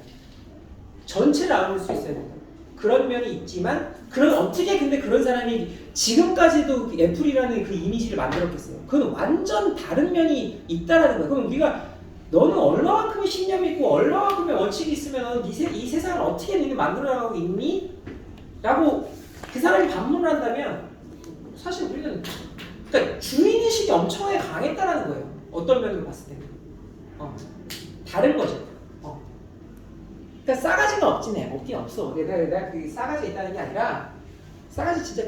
전체를 아울 수 있어야 된다. 그런 면이 있지만 근데 그런 사람이 지금까지도 그 애플이라는 그 이미지를 만들었겠어요. 그건 완전 다른 면이 있다라는 거예요. 그럼 우리가 너는 얼마만큼의 신념이 있고 얼마만큼의 원칙이 있으면 이 세상을 어떻게 너는 만들어나가고 있니? 라고 그 사람이 반문을 한다면 사실 우리는 그러니까 주인의식이 엄청나게 강했다라는 거예요. 어떤 면으로 봤을 때 다른 거죠. 그러니까 싸가지가 없긴 없어. 내가 그 싸가지 있다는 게 아니라 싸가지 진짜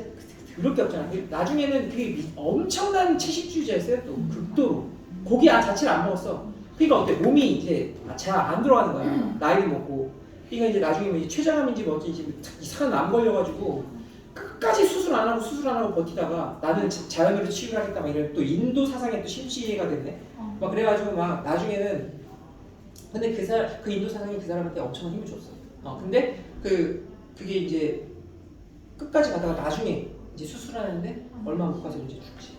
그렇게 없잖아. 나중에는 그게 엄청난 채식주의자였어요. 또 극도로 고기 자체를 안 먹었어. 그러니까 어때? 몸이 이제 잘 안 들어가는 거야. 나이를 먹고. 그러니까 이제 나중에 뭐 췌장암인지 뭐지 이상한 암 걸려가지고 끝까지 수술 안 하고 버티다가 나는 자연으로 치유를 하겠다 막 이런 또 인도 사상에 또 심취가 됐네. 막 그래가지고 막 나중에는 근데 그 인도 사상이 그 사람한테 엄청난 힘을 줬어. 근데 그게 이제 끝까지 가다가 나중에 이제 수술하는데 얼마 못 가서 이제 죽지.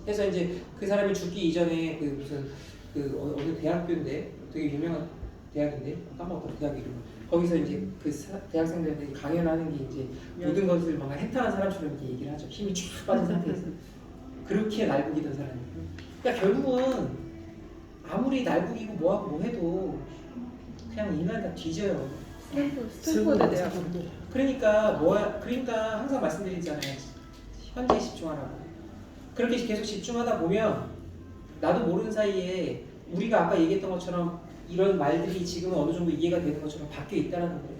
그래서 이제 그 사람이 죽기 이전에 무슨 어느 대학교인데 되게 유명한 대학인데 까먹었다 대학 이름을. 거기서 이제 그 대학생들한테 강연을 하는 게 이제 모든 것을 막 해탈한 사람처럼 이렇게 얘기를 하죠. 힘이 쫙 빠진 상태에서 그렇게 날부기던 사람이. 그러니까 결국은 아무리 날부기고 뭐하고 뭐 해도 그냥 인간 다 뒤져요. 스탠포드 대학. 그러니까 항상 말씀드리잖아요. 현재에 집중하라고. 그렇게 계속 집중하다 보면 나도 모르는 사이에 우리가 아까 얘기했던 것처럼 이런 말들이 지금은 어느 정도 이해가 되는 것처럼 바뀌어 있다는 거예요.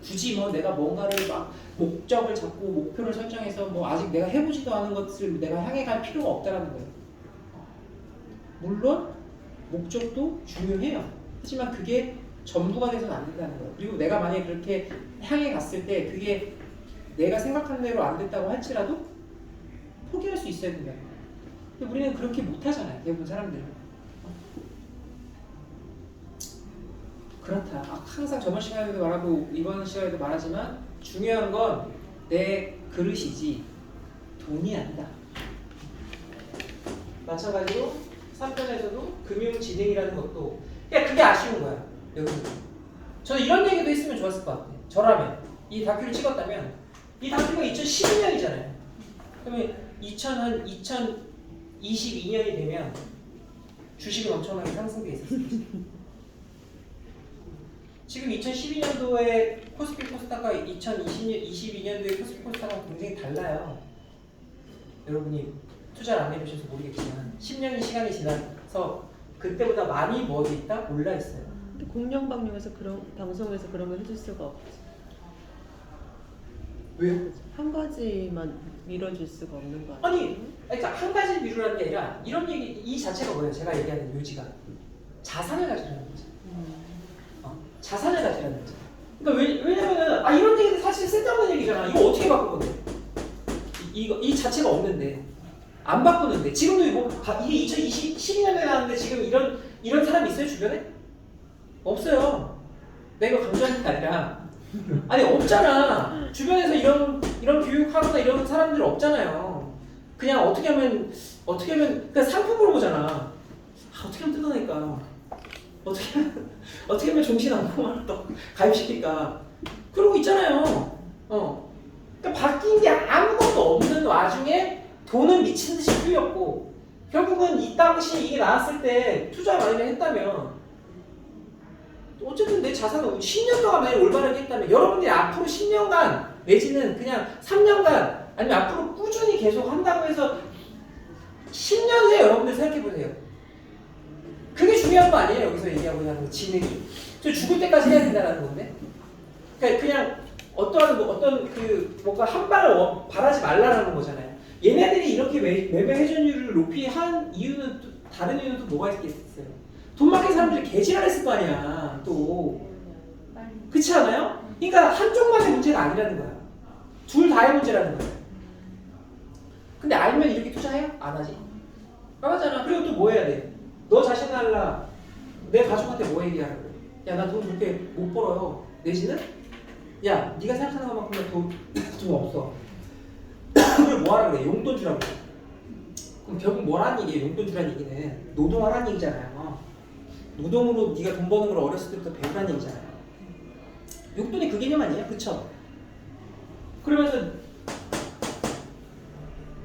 굳이 뭐 내가 뭔가를 막 목적을 잡고 목표를 설정해서 뭐 아직 내가 해보지도 않은 것을 내가 향해 갈 필요가 없다는 거예요. 물론 목적도 중요해요. 하지만 그게 전부가 돼서는 안 된다는 거예요. 그리고 내가 만약에 그렇게 향해 갔을 때 그게 내가 생각한 대로 안 됐다고 할지라도 포기할 수 있어야 된다는 거예요. 근데 우리는 그렇게 못하잖아요. 대부분 사람들은. 그렇다. 항상 저번 시간에도 말하고 이번 시간에도 말하지만 중요한 건 내 그릇이지 돈이 아니다. 마찬가지로 3편에서도 금융진흥이라는 것도 그게 아쉬운 거야. 여기서 저는 이런 얘기도 했으면 좋았을 것 같아요. 저라면 이 다큐를 찍었다면 이 다큐가 2012년이잖아요. 그러면 2022년이 되면 주식은 엄청나게 상승돼 있었어요. 지금 2012년도에 코스피 코스닥과 2022년도에 코스피 코스닥과 굉장히 달라요. 여러분이 투자를 안 해보셔서 모르겠지만 10년의 시간이 지나서 그때보다 많이 뭐돼 있다? 올라 있어요. 근데 공영방송에서 방송에서 그런 걸 해줄 수가 없지. 왜요? 한 가지만 밀어줄 수가 없는 거 아니야? 아니, 그러니까 한 가지 미루라는 게 아니라 이런 얘기 이 자체가 뭐예요? 제가 얘기하는 요지가 자산을 가지라는 거죠. 자산을 가지라는 거죠. 그러니까 왜냐면은 이런 얘기는 사실 쓸데없는 얘기잖아. 이거 어떻게 바꿀 건데? 이 자체가 없는데 안 바꾸는데 지금도 이게 2012년에 나왔는데 지금 이런 사람이 있어요 주변에? 없어요. 내가 강조하는 게 아니라 없잖아. 주변에서 이런 교육하거나 이런 사람들 없잖아요. 그냥 어떻게 하면 그냥 상품으로 보잖아. 어떻게 하면 뜯어낼까? 어떻게 하면 정신안정화를 또 가입시킬까? 그러고 있잖아요. 그러니까 바뀐 게 아무것도 없는 와중에 돈은 미친 듯이 풀렸고 결국은 이 당시에 이게 나왔을 때 투자 많이 했다면 어쨌든 내 자산을 10년 동안 만약에 올바르게 했다면 여러분들이 앞으로 10년간 내지는 그냥 3년간 아니면 앞으로 꾸준히 계속 한다고 해서 10년 후에 여러분들 생각해보세요. 그게 중요한 거 아니에요? 여기서 얘기하고 있는 거 진행이. 저 죽을 때까지 해야 된다는 건데 그러니까 그냥 어떤 그 뭔가 한 방을 바라지 말라라는 거잖아요. 얘네들이 이렇게 매매 회전율을 높이 한 이유는 다른 이유는 또 뭐가 있겠어요? 돈 많은 사람들이 개지랄했을 거 아니야. 또 그렇지 않아요? 그러니까 한쪽만의 문제가 아니라는 거야. 둘 다의 문제라는 거야. 근데 알면 이렇게 투자해요? 안 하지. 안 하잖아. 그리고 또 뭐 해야 돼? 너 자신 알라. 내 가족한테 뭐 얘기하라고 그래? 야, 나 돈 그렇게 못 벌어요. 내지는? 야, 네가 생각하는 것만큼은 돈 없어. 그걸 뭐 하라 그래? 용돈 주라고 그래. 그럼 결국 뭐라는 얘기예요? 용돈 주라는 얘기는 노동하라는 얘기잖아요. 노동으로 네가 돈 버는 걸 어렸을 때부터 배우라는 얘기잖아요. 용돈이 그 개념 아니에요? 그쵸? 그러면서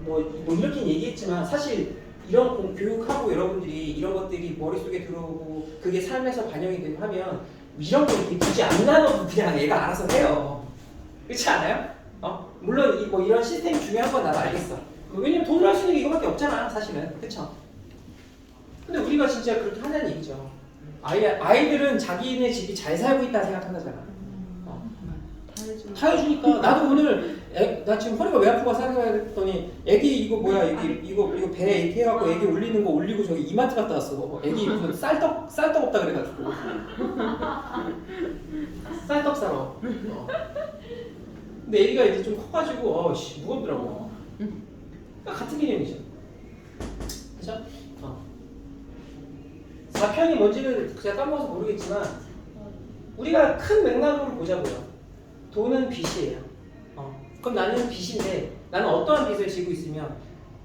뭐 이렇게 얘기했지만 사실 이런 교육하고 여러분들이 이런 것들이 머릿속에 들어오고 그게 삶에서 반영이 되고 하면 이런 거 이렇게 굳이 안 나눠도 그냥 애가 알아서 해요. 그렇지 않아요? 물론 뭐 이런 시스템이 중요한 건 나도 알겠어. 왜냐면 돈을 할 수 있는 게 이거밖에 없잖아, 사실은. 그쵸? 근데 우리가 진짜 그렇게 하냐는 얘기죠. 아이들은 자기네 집이 잘 살고 있다 생각한다잖아. 다 해주니까. 나도 오늘 나 지금 허리가 왜 아프고 생각해 했더니 애기 이거 뭐야, 이거 배에 이렇게 해갖고 애기 올리는 거 올리고 저기 이마트 갔다 왔어. 애기 무슨 쌀떡 없다 그래가지고 쌀떡 사러. 근데 애기가 이제 좀 커가지고 무겁더라고. 그러니까 같은 개념이죠. 그죠? 4편이 뭔지는 제가 까먹어서 모르겠지만 우리가 큰 맥락으로 보자고요. 돈은 빚이에요. 그럼 나는 빚인데 나는 어떠한 빚을 지고 있으면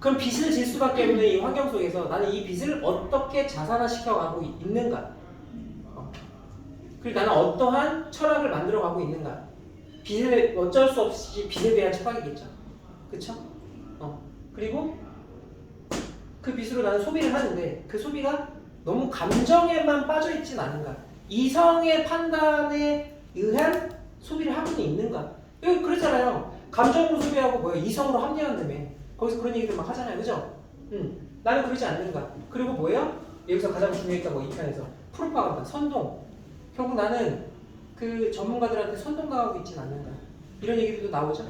그럼 빚을 질 수밖에 없는 이 환경 속에서 나는 이 빚을 어떻게 자산화시켜가고 있는가? 그리고 나는 어떠한 철학을 만들어가고 있는가? 빚을 어쩔 수 없이 빚에 대한 철학이겠죠. 그쵸? 그리고 그 빚으로 나는 소비를 하는데 그 소비가 너무 감정에만 빠져있진 않은가? 이성의 판단에 의한 소비를 하고는 있는가? 여기 그러잖아요. 감정으로 소비하고 뭐야? 이성으로 합리화한다며. 거기서 그런 얘기들 막 하잖아요. 그죠? 나는 그러지 않는가? 그리고 뭐예요? 여기서 가장 중요했던 거 2편에서 프로파간다, 선동. 결국 나는 그 전문가들한테 선동당하고 있진 않는가? 이런 얘기들도 나오죠.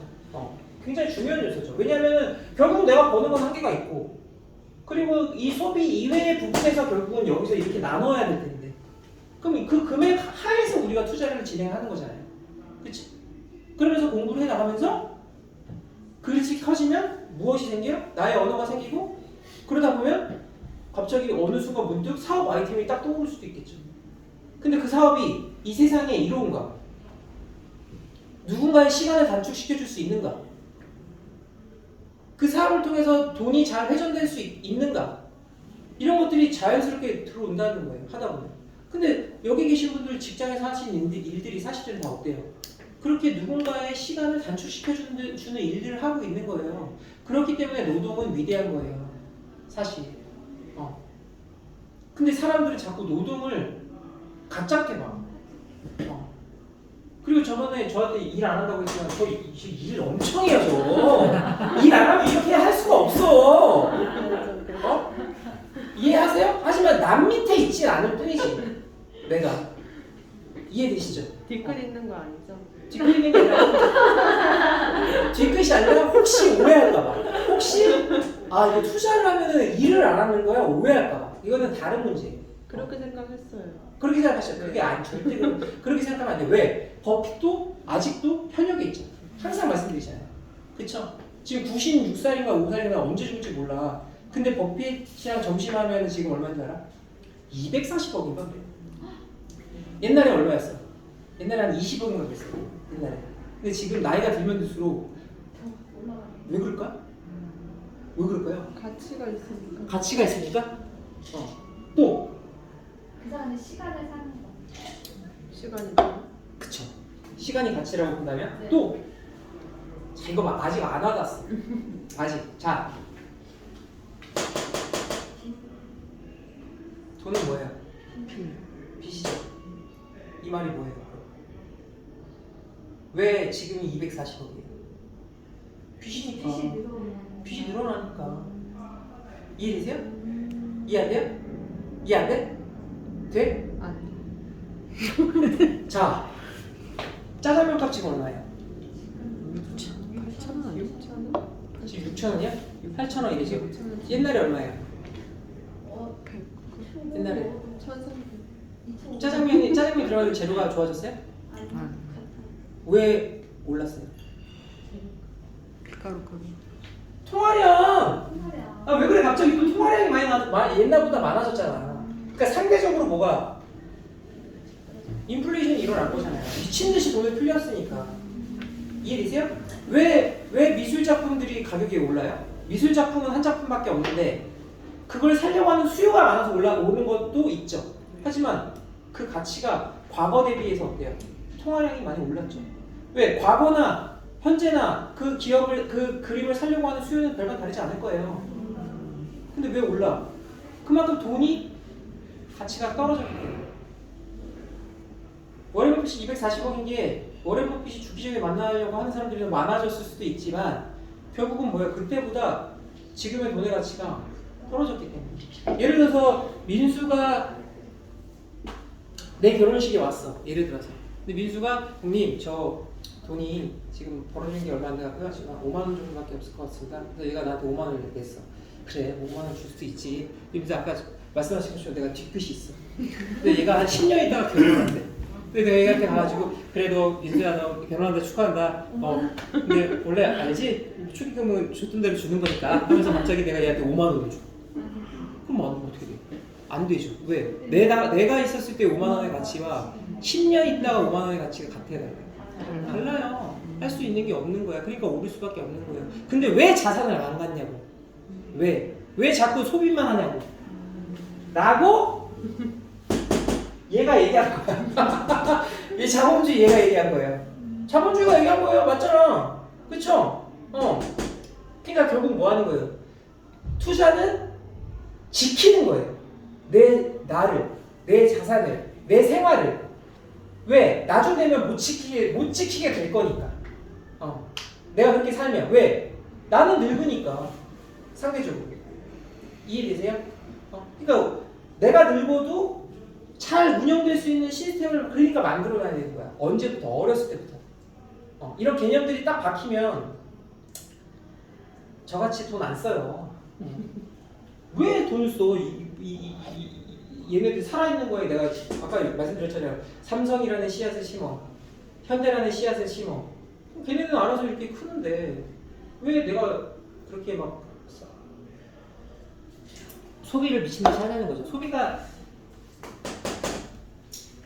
굉장히 중요한 요소죠. 왜냐하면 결국 내가 버는 건 한계가 있고 그리고 이 소비 이외의 부분에서 결국은 여기서 이렇게 나눠야 될 텐데 그럼 그 금액 하에서 우리가 투자를 진행하는 거잖아요. 그치? 그러면서 공부를 해나가면서 그릇이 커지면 무엇이 생겨요? 나의 언어가 생기고 그러다 보면 갑자기 어느 순간 문득 사업 아이템이 딱 떠오를 수도 있겠죠. 근데 그 사업이 이 세상에 이로운가? 누군가의 시간을 단축시켜 줄 수 있는가? 그 사업을 통해서 돈이 잘 회전될 수 있는가? 이런 것들이 자연스럽게 들어온다는 거예요. 하다 보면. 근데 여기 계신 분들 직장에서 하시는 일들이 사실은 다 어때요? 그렇게 누군가의 시간을 단축시켜 주는 일들을 하고 있는 거예요. 그렇기 때문에 노동은 위대한 거예요. 사실. 근데 사람들은 자꾸 노동을 가짜게 봐. 그리고 저번에 저한테 일 안 한다고 했지만 저 일 엄청 해요. 저. 일 안 하면 이렇게 할 수가 없어. 이해하세요? 하지만 남 밑에 있진 않을 뿐이지. 내가. 이해되시죠? 뒤끝 있는 거 아니죠? 뒤끝 있는 게 아니라 뒤끝이 아니라 혹시 오해할까봐. 혹시 이거 투자를 하면은 일을 안 하는 거야? 오해할까봐. 이거는 다른 문제예요. 그렇게 생각했어요. 그렇게 생각하셔요. 그게 절대 그렇게 생각하면 안 돼요. 왜? 버핏도 아직도 현역에 있잖아요. 항상 말씀드리잖아요. 그쵸? 지금 96살인가 5살인가 언제 죽을지 몰라. 근데 버핏이랑 점심하면 지금 얼마인지 알아? 240억인가 그래요. 옛날에 얼마였어? 옛날에 한 20억인가 그랬어요. 옛날에. 근데 지금 나이가 들면 들수록 왜 그럴까? 왜 그럴까요? 가치가 있으니까. 가치가 있으니까? 또 그 사람의 시간을 사는 거. 시간이. 그쵸. 시간이 가치라고 본다면 네. 또 자, 이거 아직 안 와닿았어. 아직. 자, 돈은 뭐예요? 빚이죠. 이 말이 뭐예요? 왜 지금이 240억이에요? 빚이니까. 빚이 늘어나는. 빚이 늘어나니까. 이해되세요? 이해 안 돼요? 이해 안 돼? 돼? 안 자, 짜장면 값 지금 얼마예요? 8,000원 아니야? 6,000원? 지금 6,000원이야? 8,000원이래 지금. 옛날에 얼마예요? 옛날에 짜장면 들어가면 재료가 좋아졌어요? 왜 올랐어요? 밀가루 가루. 통화량. 아 왜 그래 갑자기 또 통화량이 옛날보다 많아졌잖아. 그러니까 상대적으로 뭐가 인플레이션이 일어난 거잖아요. 미친 듯이 돈을 풀렸으니까. 이해되세요? 왜 미술 작품들이 가격이 올라요? 미술 작품은 한 작품밖에 없는데 그걸 살려고 하는 수요가 많아서 올라오는 것도 있죠. 하지만 그 가치가 과거 대비해서 어때요? 통화량이 많이 올랐죠. 왜? 과거나 현재나 그 기업을 그 그림을 살려고 하는 수요는 별반 다르지 않을 거예요. 근데 왜 올라? 그만큼 돈이 가치가 떨어졌기 때문에. 워렌 버핏이 240억인 게 워렌 버핏이 주기적으로 만나려고 하는 사람들이 많아졌을 수도 있지만 결국은 뭐야? 그때보다 지금의 돈의 가치가 떨어졌기 때문에. 예를 들어서 민수가 내 결혼식에 왔어. 예를 들어서. 근데 민수가 형님 저 돈이 지금 벌어진 게 얼마 안 돼갖고요. 지금 한 5만 원 정도밖에 없을 것 같습니다. 그래서 얘가 나한테 5만 원을 냈어. 그래 5만 원 줄 수도 있지. 민수 아까 말씀하신 것처럼 내가 뒤끝이 있어. 근데 얘가 한 10년 있다가 결혼한대. 근데 내가 얘한테 가가지고 그래도 민수야 너 결혼한다 축하한다. 근데 원래 알지? 축의금은 줬던 대로 주는 거니까 하면서 갑자기 내가 얘한테 5만 원을 줘. 그럼 어떻게 돼? 안 되죠. 왜? 내가 있었을 때 5만 원의 가치와 10년 있다가 5만 원의 가치가 같아요. 달라요. 할 수 있는 게 없는 거야. 그러니까 오를 수밖에 없는 거예요. 근데 왜 자산을 안 갖냐고. 왜 자꾸 소비만 하냐고. 라고 얘가 얘기한 거야. 이 자본주의 얘가 얘기한 거예요. 자본주의가 얘기한 거예요. 맞잖아. 그쵸? 그러니까 결국 뭐 하는 거예요? 투자는 지키는 거예요. 나를, 내 자산을, 내 생활을. 왜? 나중 되면 못 지키게 될 거니까. 내가 그렇게 살면. 왜? 나는 늙으니까. 상대적으로. 이해되세요? 그러니까 내가 늙어도 잘 운영될 수 있는 시스템을 그러니까 만들어놔야 되는 거야. 언제부터? 어렸을 때부터. 이런 개념들이 딱 박히면 저같이 돈 안 써요. 왜 돈을 써? 얘네들 살아있는 거에 내가 아까 말씀드렸잖아요. 삼성이라는 씨앗을 심어. 현대라는 씨앗을 심어. 걔네는 알아서 이렇게 크는데 왜 내가 그렇게 막 소비를 미친듯이 하냐는 거죠. 소비가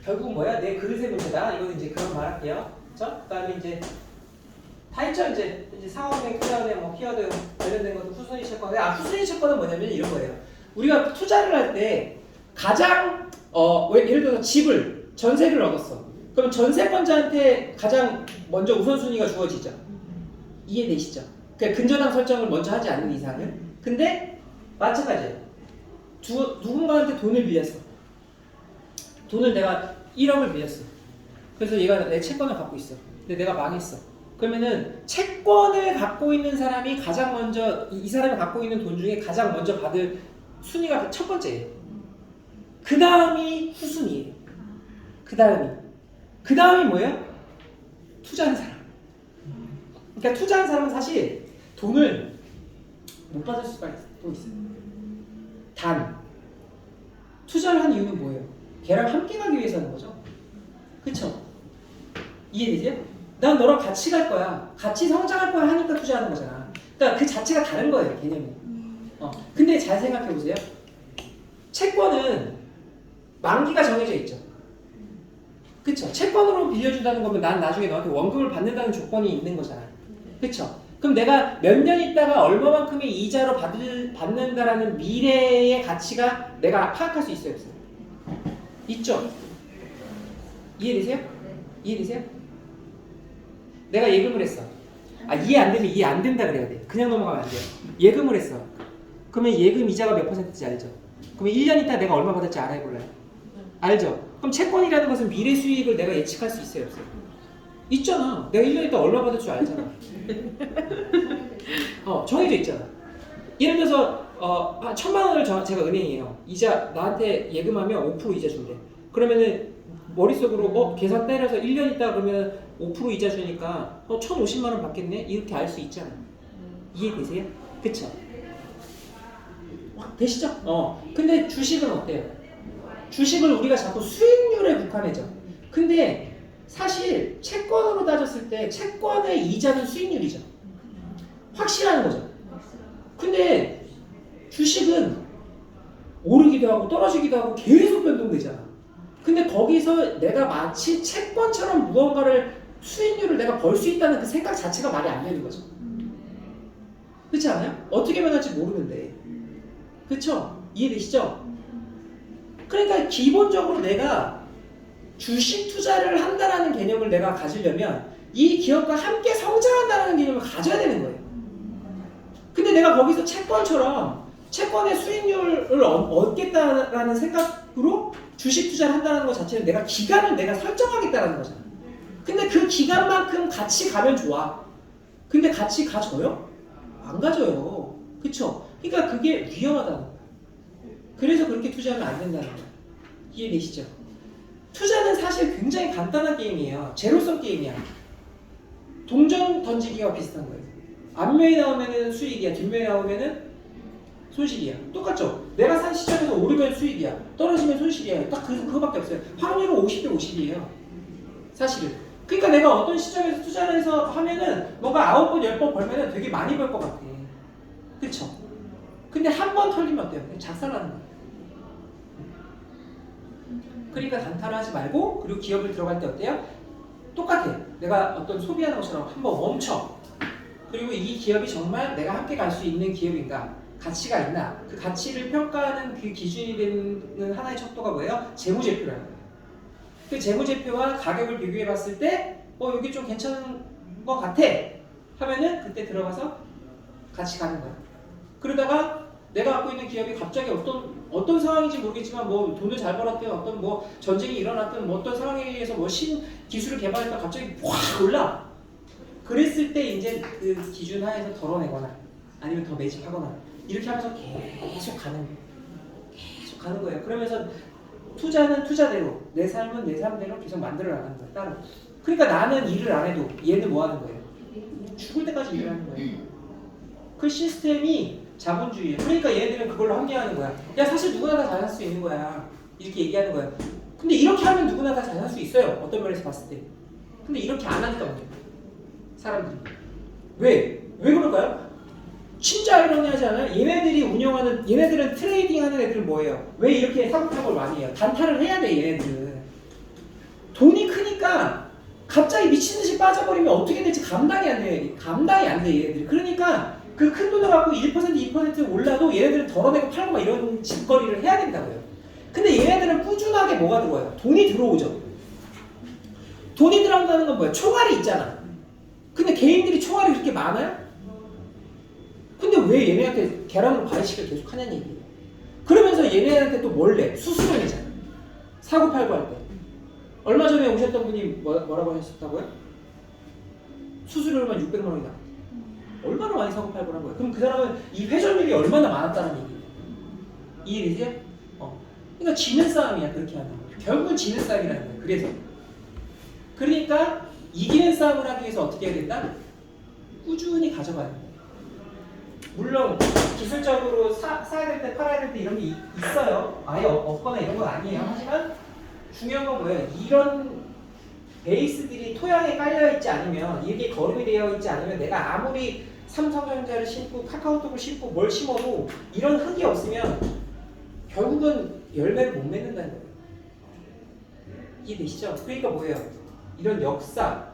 결국 뭐야? 내 그릇의 문제다. 이거는 이제 그런 말 할게요. 그렇죠? 그다음에 이제 다 있죠. 이제 상업의 투자은행, 뭐 키워드 관련된 것도 후순위 채권. 후순위 채권은 뭐냐면 이런 거예요. 우리가 투자를 할 때 가장 예를 들어서 집을 전세를 얻었어. 그럼 전세권자한테 가장 먼저 우선순위가 주어지죠. 이해되시죠? 그러니까 근저당 설정을 먼저 하지 않는 이상은. 근데 마찬가지예요. 누군가한테 돈을 빌렸어. 돈을 내가 1억을 빌렸어. 그래서 얘가 내 채권을 갖고 있어. 근데 내가 망했어. 그러면은 채권을 갖고 있는 사람이 가장 먼저 이 사람이 갖고 있는 돈 중에 가장 먼저 받을 순위가 첫 번째예요. 그 다음이 후순위예요. 그 다음이 뭐예요? 투자하는 사람. 그러니까 투자하는 사람은 사실 돈을 못 받을 수가 또 있어요. 단 투자를 한 이유는 뭐예요? 걔랑 함께 가기 위해서 하는 거죠. 그쵸? 이해되세요? 난 너랑 같이 갈 거야. 같이 성장할 거야 하니까 투자하는 거잖아. 그러니까 그 자체가 다른 거예요, 개념이. 근데 잘 생각해 보세요. 채권은 만기가 정해져 있죠. 그쵸? 채권으로 빌려준다는 거면 난 나중에 너한테 원금을 받는다는 조건이 있는 거잖아. 그쵸? 그럼 내가 몇 년 있다가 얼마만큼의 이자로 받는다라는 미래의 가치가 내가 파악할 수 있어요, 없어요? 있죠? 이해되세요? 이해되세요? 내가 예금을 했어. 이해 안 되면 이해 안 된다 그래야 돼. 그냥 넘어가면 안 돼요. 예금을 했어. 그러면 예금 이자가 몇 %인지 알죠? 그러면 1년 있다 내가 얼마 받을지 알아볼래요? 알죠? 그럼 채권이라는 것은 미래 수익을 내가 예측할 수 있어요, 없어요? 있잖아. 내가 1년 있다 얼마 받을 줄 알잖아. 정해져 있잖아. 예를 들어서 1,000만 원을 제가 은행이에요. 이자 나한테 예금하면 5% 이자 준대. 그러면은 머릿속으로 계산 때려서 1년 있다 그러면 5% 이자 주니까 1,050만 원 받겠네? 이렇게 알 수 있잖아. 이해되세요? 그쵸? 되시죠? 근데 주식은 어때요? 주식을 우리가 자꾸 수익률에 국한해져. 근데 사실 채권으로 따졌을 때 채권의 이자는 수익률이죠. 확실한 거죠. 근데 주식은 오르기도 하고 떨어지기도 하고 계속 변동되잖아. 근데 거기서 내가 마치 채권처럼 무언가를 수익률을 내가 벌 수 있다는 그 생각 자체가 말이 안 되는 거죠. 그렇지 않아요? 어떻게 변할지 모르는데. 그쵸? 이해되시죠? 그러니까 기본적으로 내가 주식 투자를 한다라는 개념을 내가 가지려면 이 기업과 함께 성장한다는 개념을 가져야 되는 거예요. 근데 내가 거기서 채권처럼 채권의 수익률을 얻겠다라는 생각으로 주식 투자를 한다는 것 자체는 내가 기간을 내가 설정하겠다는 거잖아. 근데 그 기간만큼 같이 가면 좋아. 근데 같이 가져요? 안 가져요. 그쵸? 그러니까 그게 위험하다는 거야. 그래서 그렇게 투자하면 안 된다는 거야. 이해되시죠? 투자는 사실 굉장히 간단한 게임이에요. 제로섬 게임이야. 동전 던지기와 비슷한 거예요. 앞면이 나오면은 수익이야. 뒷면이 나오면은 손실이야. 똑같죠? 내가 산 시장에서 오르면 수익이야. 떨어지면 손실이야. 딱 그거밖에 없어요. 확률은 50대 50이에요. 사실은. 그러니까 내가 어떤 시점에서 투자를 해서 하면은 뭔가 9번, 10번 벌면은 되게 많이 벌 것 같아. 그쵸? 근데 한 번 털리면 어때요? 그냥 작살나는 거야. 그러니까 단타를 하지 말고, 그리고 기업을 들어갈 때 어때요? 똑같아. 내가 어떤 소비하는 것처럼 한번 멈춰. 그리고 이 기업이 정말 내가 함께 갈 수 있는 기업인가? 가치가 있나? 그 가치를 평가하는 그 기준이 되는 하나의 척도가 뭐예요? 재무제표라는 거예요. 그 재무제표와 가격을 비교해 봤을 때 여기 좀 괜찮은 것 같아 하면은 그때 들어가서 같이 가는 거야. 그러다가 내가 갖고 있는 기업이 갑자기 어떤 상황인지 모르겠지만 뭐 돈을 잘 벌었든 어떤 뭐 전쟁이 일어났든 뭐 어떤 상황에 의해서 뭐 신기술을 개발했다 갑자기 확 올라. 그랬을 때 이제 그 기준 하에서 덜어내거나 아니면 더 매집하거나 이렇게 하면서 계속 가는 거예요. 그러면서 투자는 투자대로, 내 삶은 내 삶대로 계속 만들어 나가는 거예요. 따로. 그러니까 나는 일을 안 해도 얘는 뭐 하는 거예요? 죽을 때까지 일을 하는 거예요. 그 시스템이 자본주의예요. 그러니까 얘네들은 그걸로 합리화하는 거야. 야 사실 누구나 다 잘 살 수 있는 거야. 이렇게 얘기하는 거야. 근데 이렇게 하면 누구나 다 잘 살 수 있어요. 어떤 면에서 봤을 때. 근데 이렇게 안 하니까 문제야. 사람들이. 왜 그럴까요? 진짜 아이러니하지 않아요? 얘네들은 트레이딩 하는 애들은 뭐예요? 왜 이렇게 사고팔고를 많이 해요? 단타를 해야 돼, 얘네들은. 돈이 크니까 갑자기 미친듯이 빠져버리면 어떻게 될지 감당이 안 돼, 얘네들이. 그러니까 그 큰 돈을 갖고 1%, 2% 올라도 얘네들은 덜어내고 팔고 막 이런 짓거리를 해야 된다고요. 근데 얘네들은 꾸준하게 뭐가 들어와요? 돈이 들어오죠. 돈이 들어온다는 건 뭐야? 총알이 있잖아. 근데 개인들이 총알이 그렇게 많아요? 근데 왜 얘네한테 계란으로 바이식을 계속 하냐는 얘기예요. 그러면서 얘네한테 또 뭘 내? 수수료 내잖아. 사고팔고 할 때. 얼마 전에 오셨던 분이 뭐라고 하셨다고요? 수수료만 600만 원이다. 얼마나 많이 사고팔고 한 거예요? 그럼 그 사람은 이 회전율이 얼마나 많았다는 얘기예요. 이해되세요? 그러니까 지는 싸움이야, 그렇게 하면. 결국은 지는 싸움이라는 거예요. 그래서. 그러니까 이기는 싸움을 하기 위해서 어떻게 해야 된다? 꾸준히 가져가야 된다. 물론 기술적으로 사야 될 때 팔아야 될 때 이런 게 있어요. 아예 없거나 이런 건 아니에요. 하지만 중요한 건 뭐예요? 이런 베이스들이 토양에 깔려 있지 않으면, 이게 거름이 되어 있지 않으면 내가 아무리 삼성전자를 심고 카카오톡을 심고 뭘 심어도 이런 흙이 없으면 결국은 열매를 못 맺는다는 거예요. 이해되시죠? 그러니까 뭐예요? 이런 역사,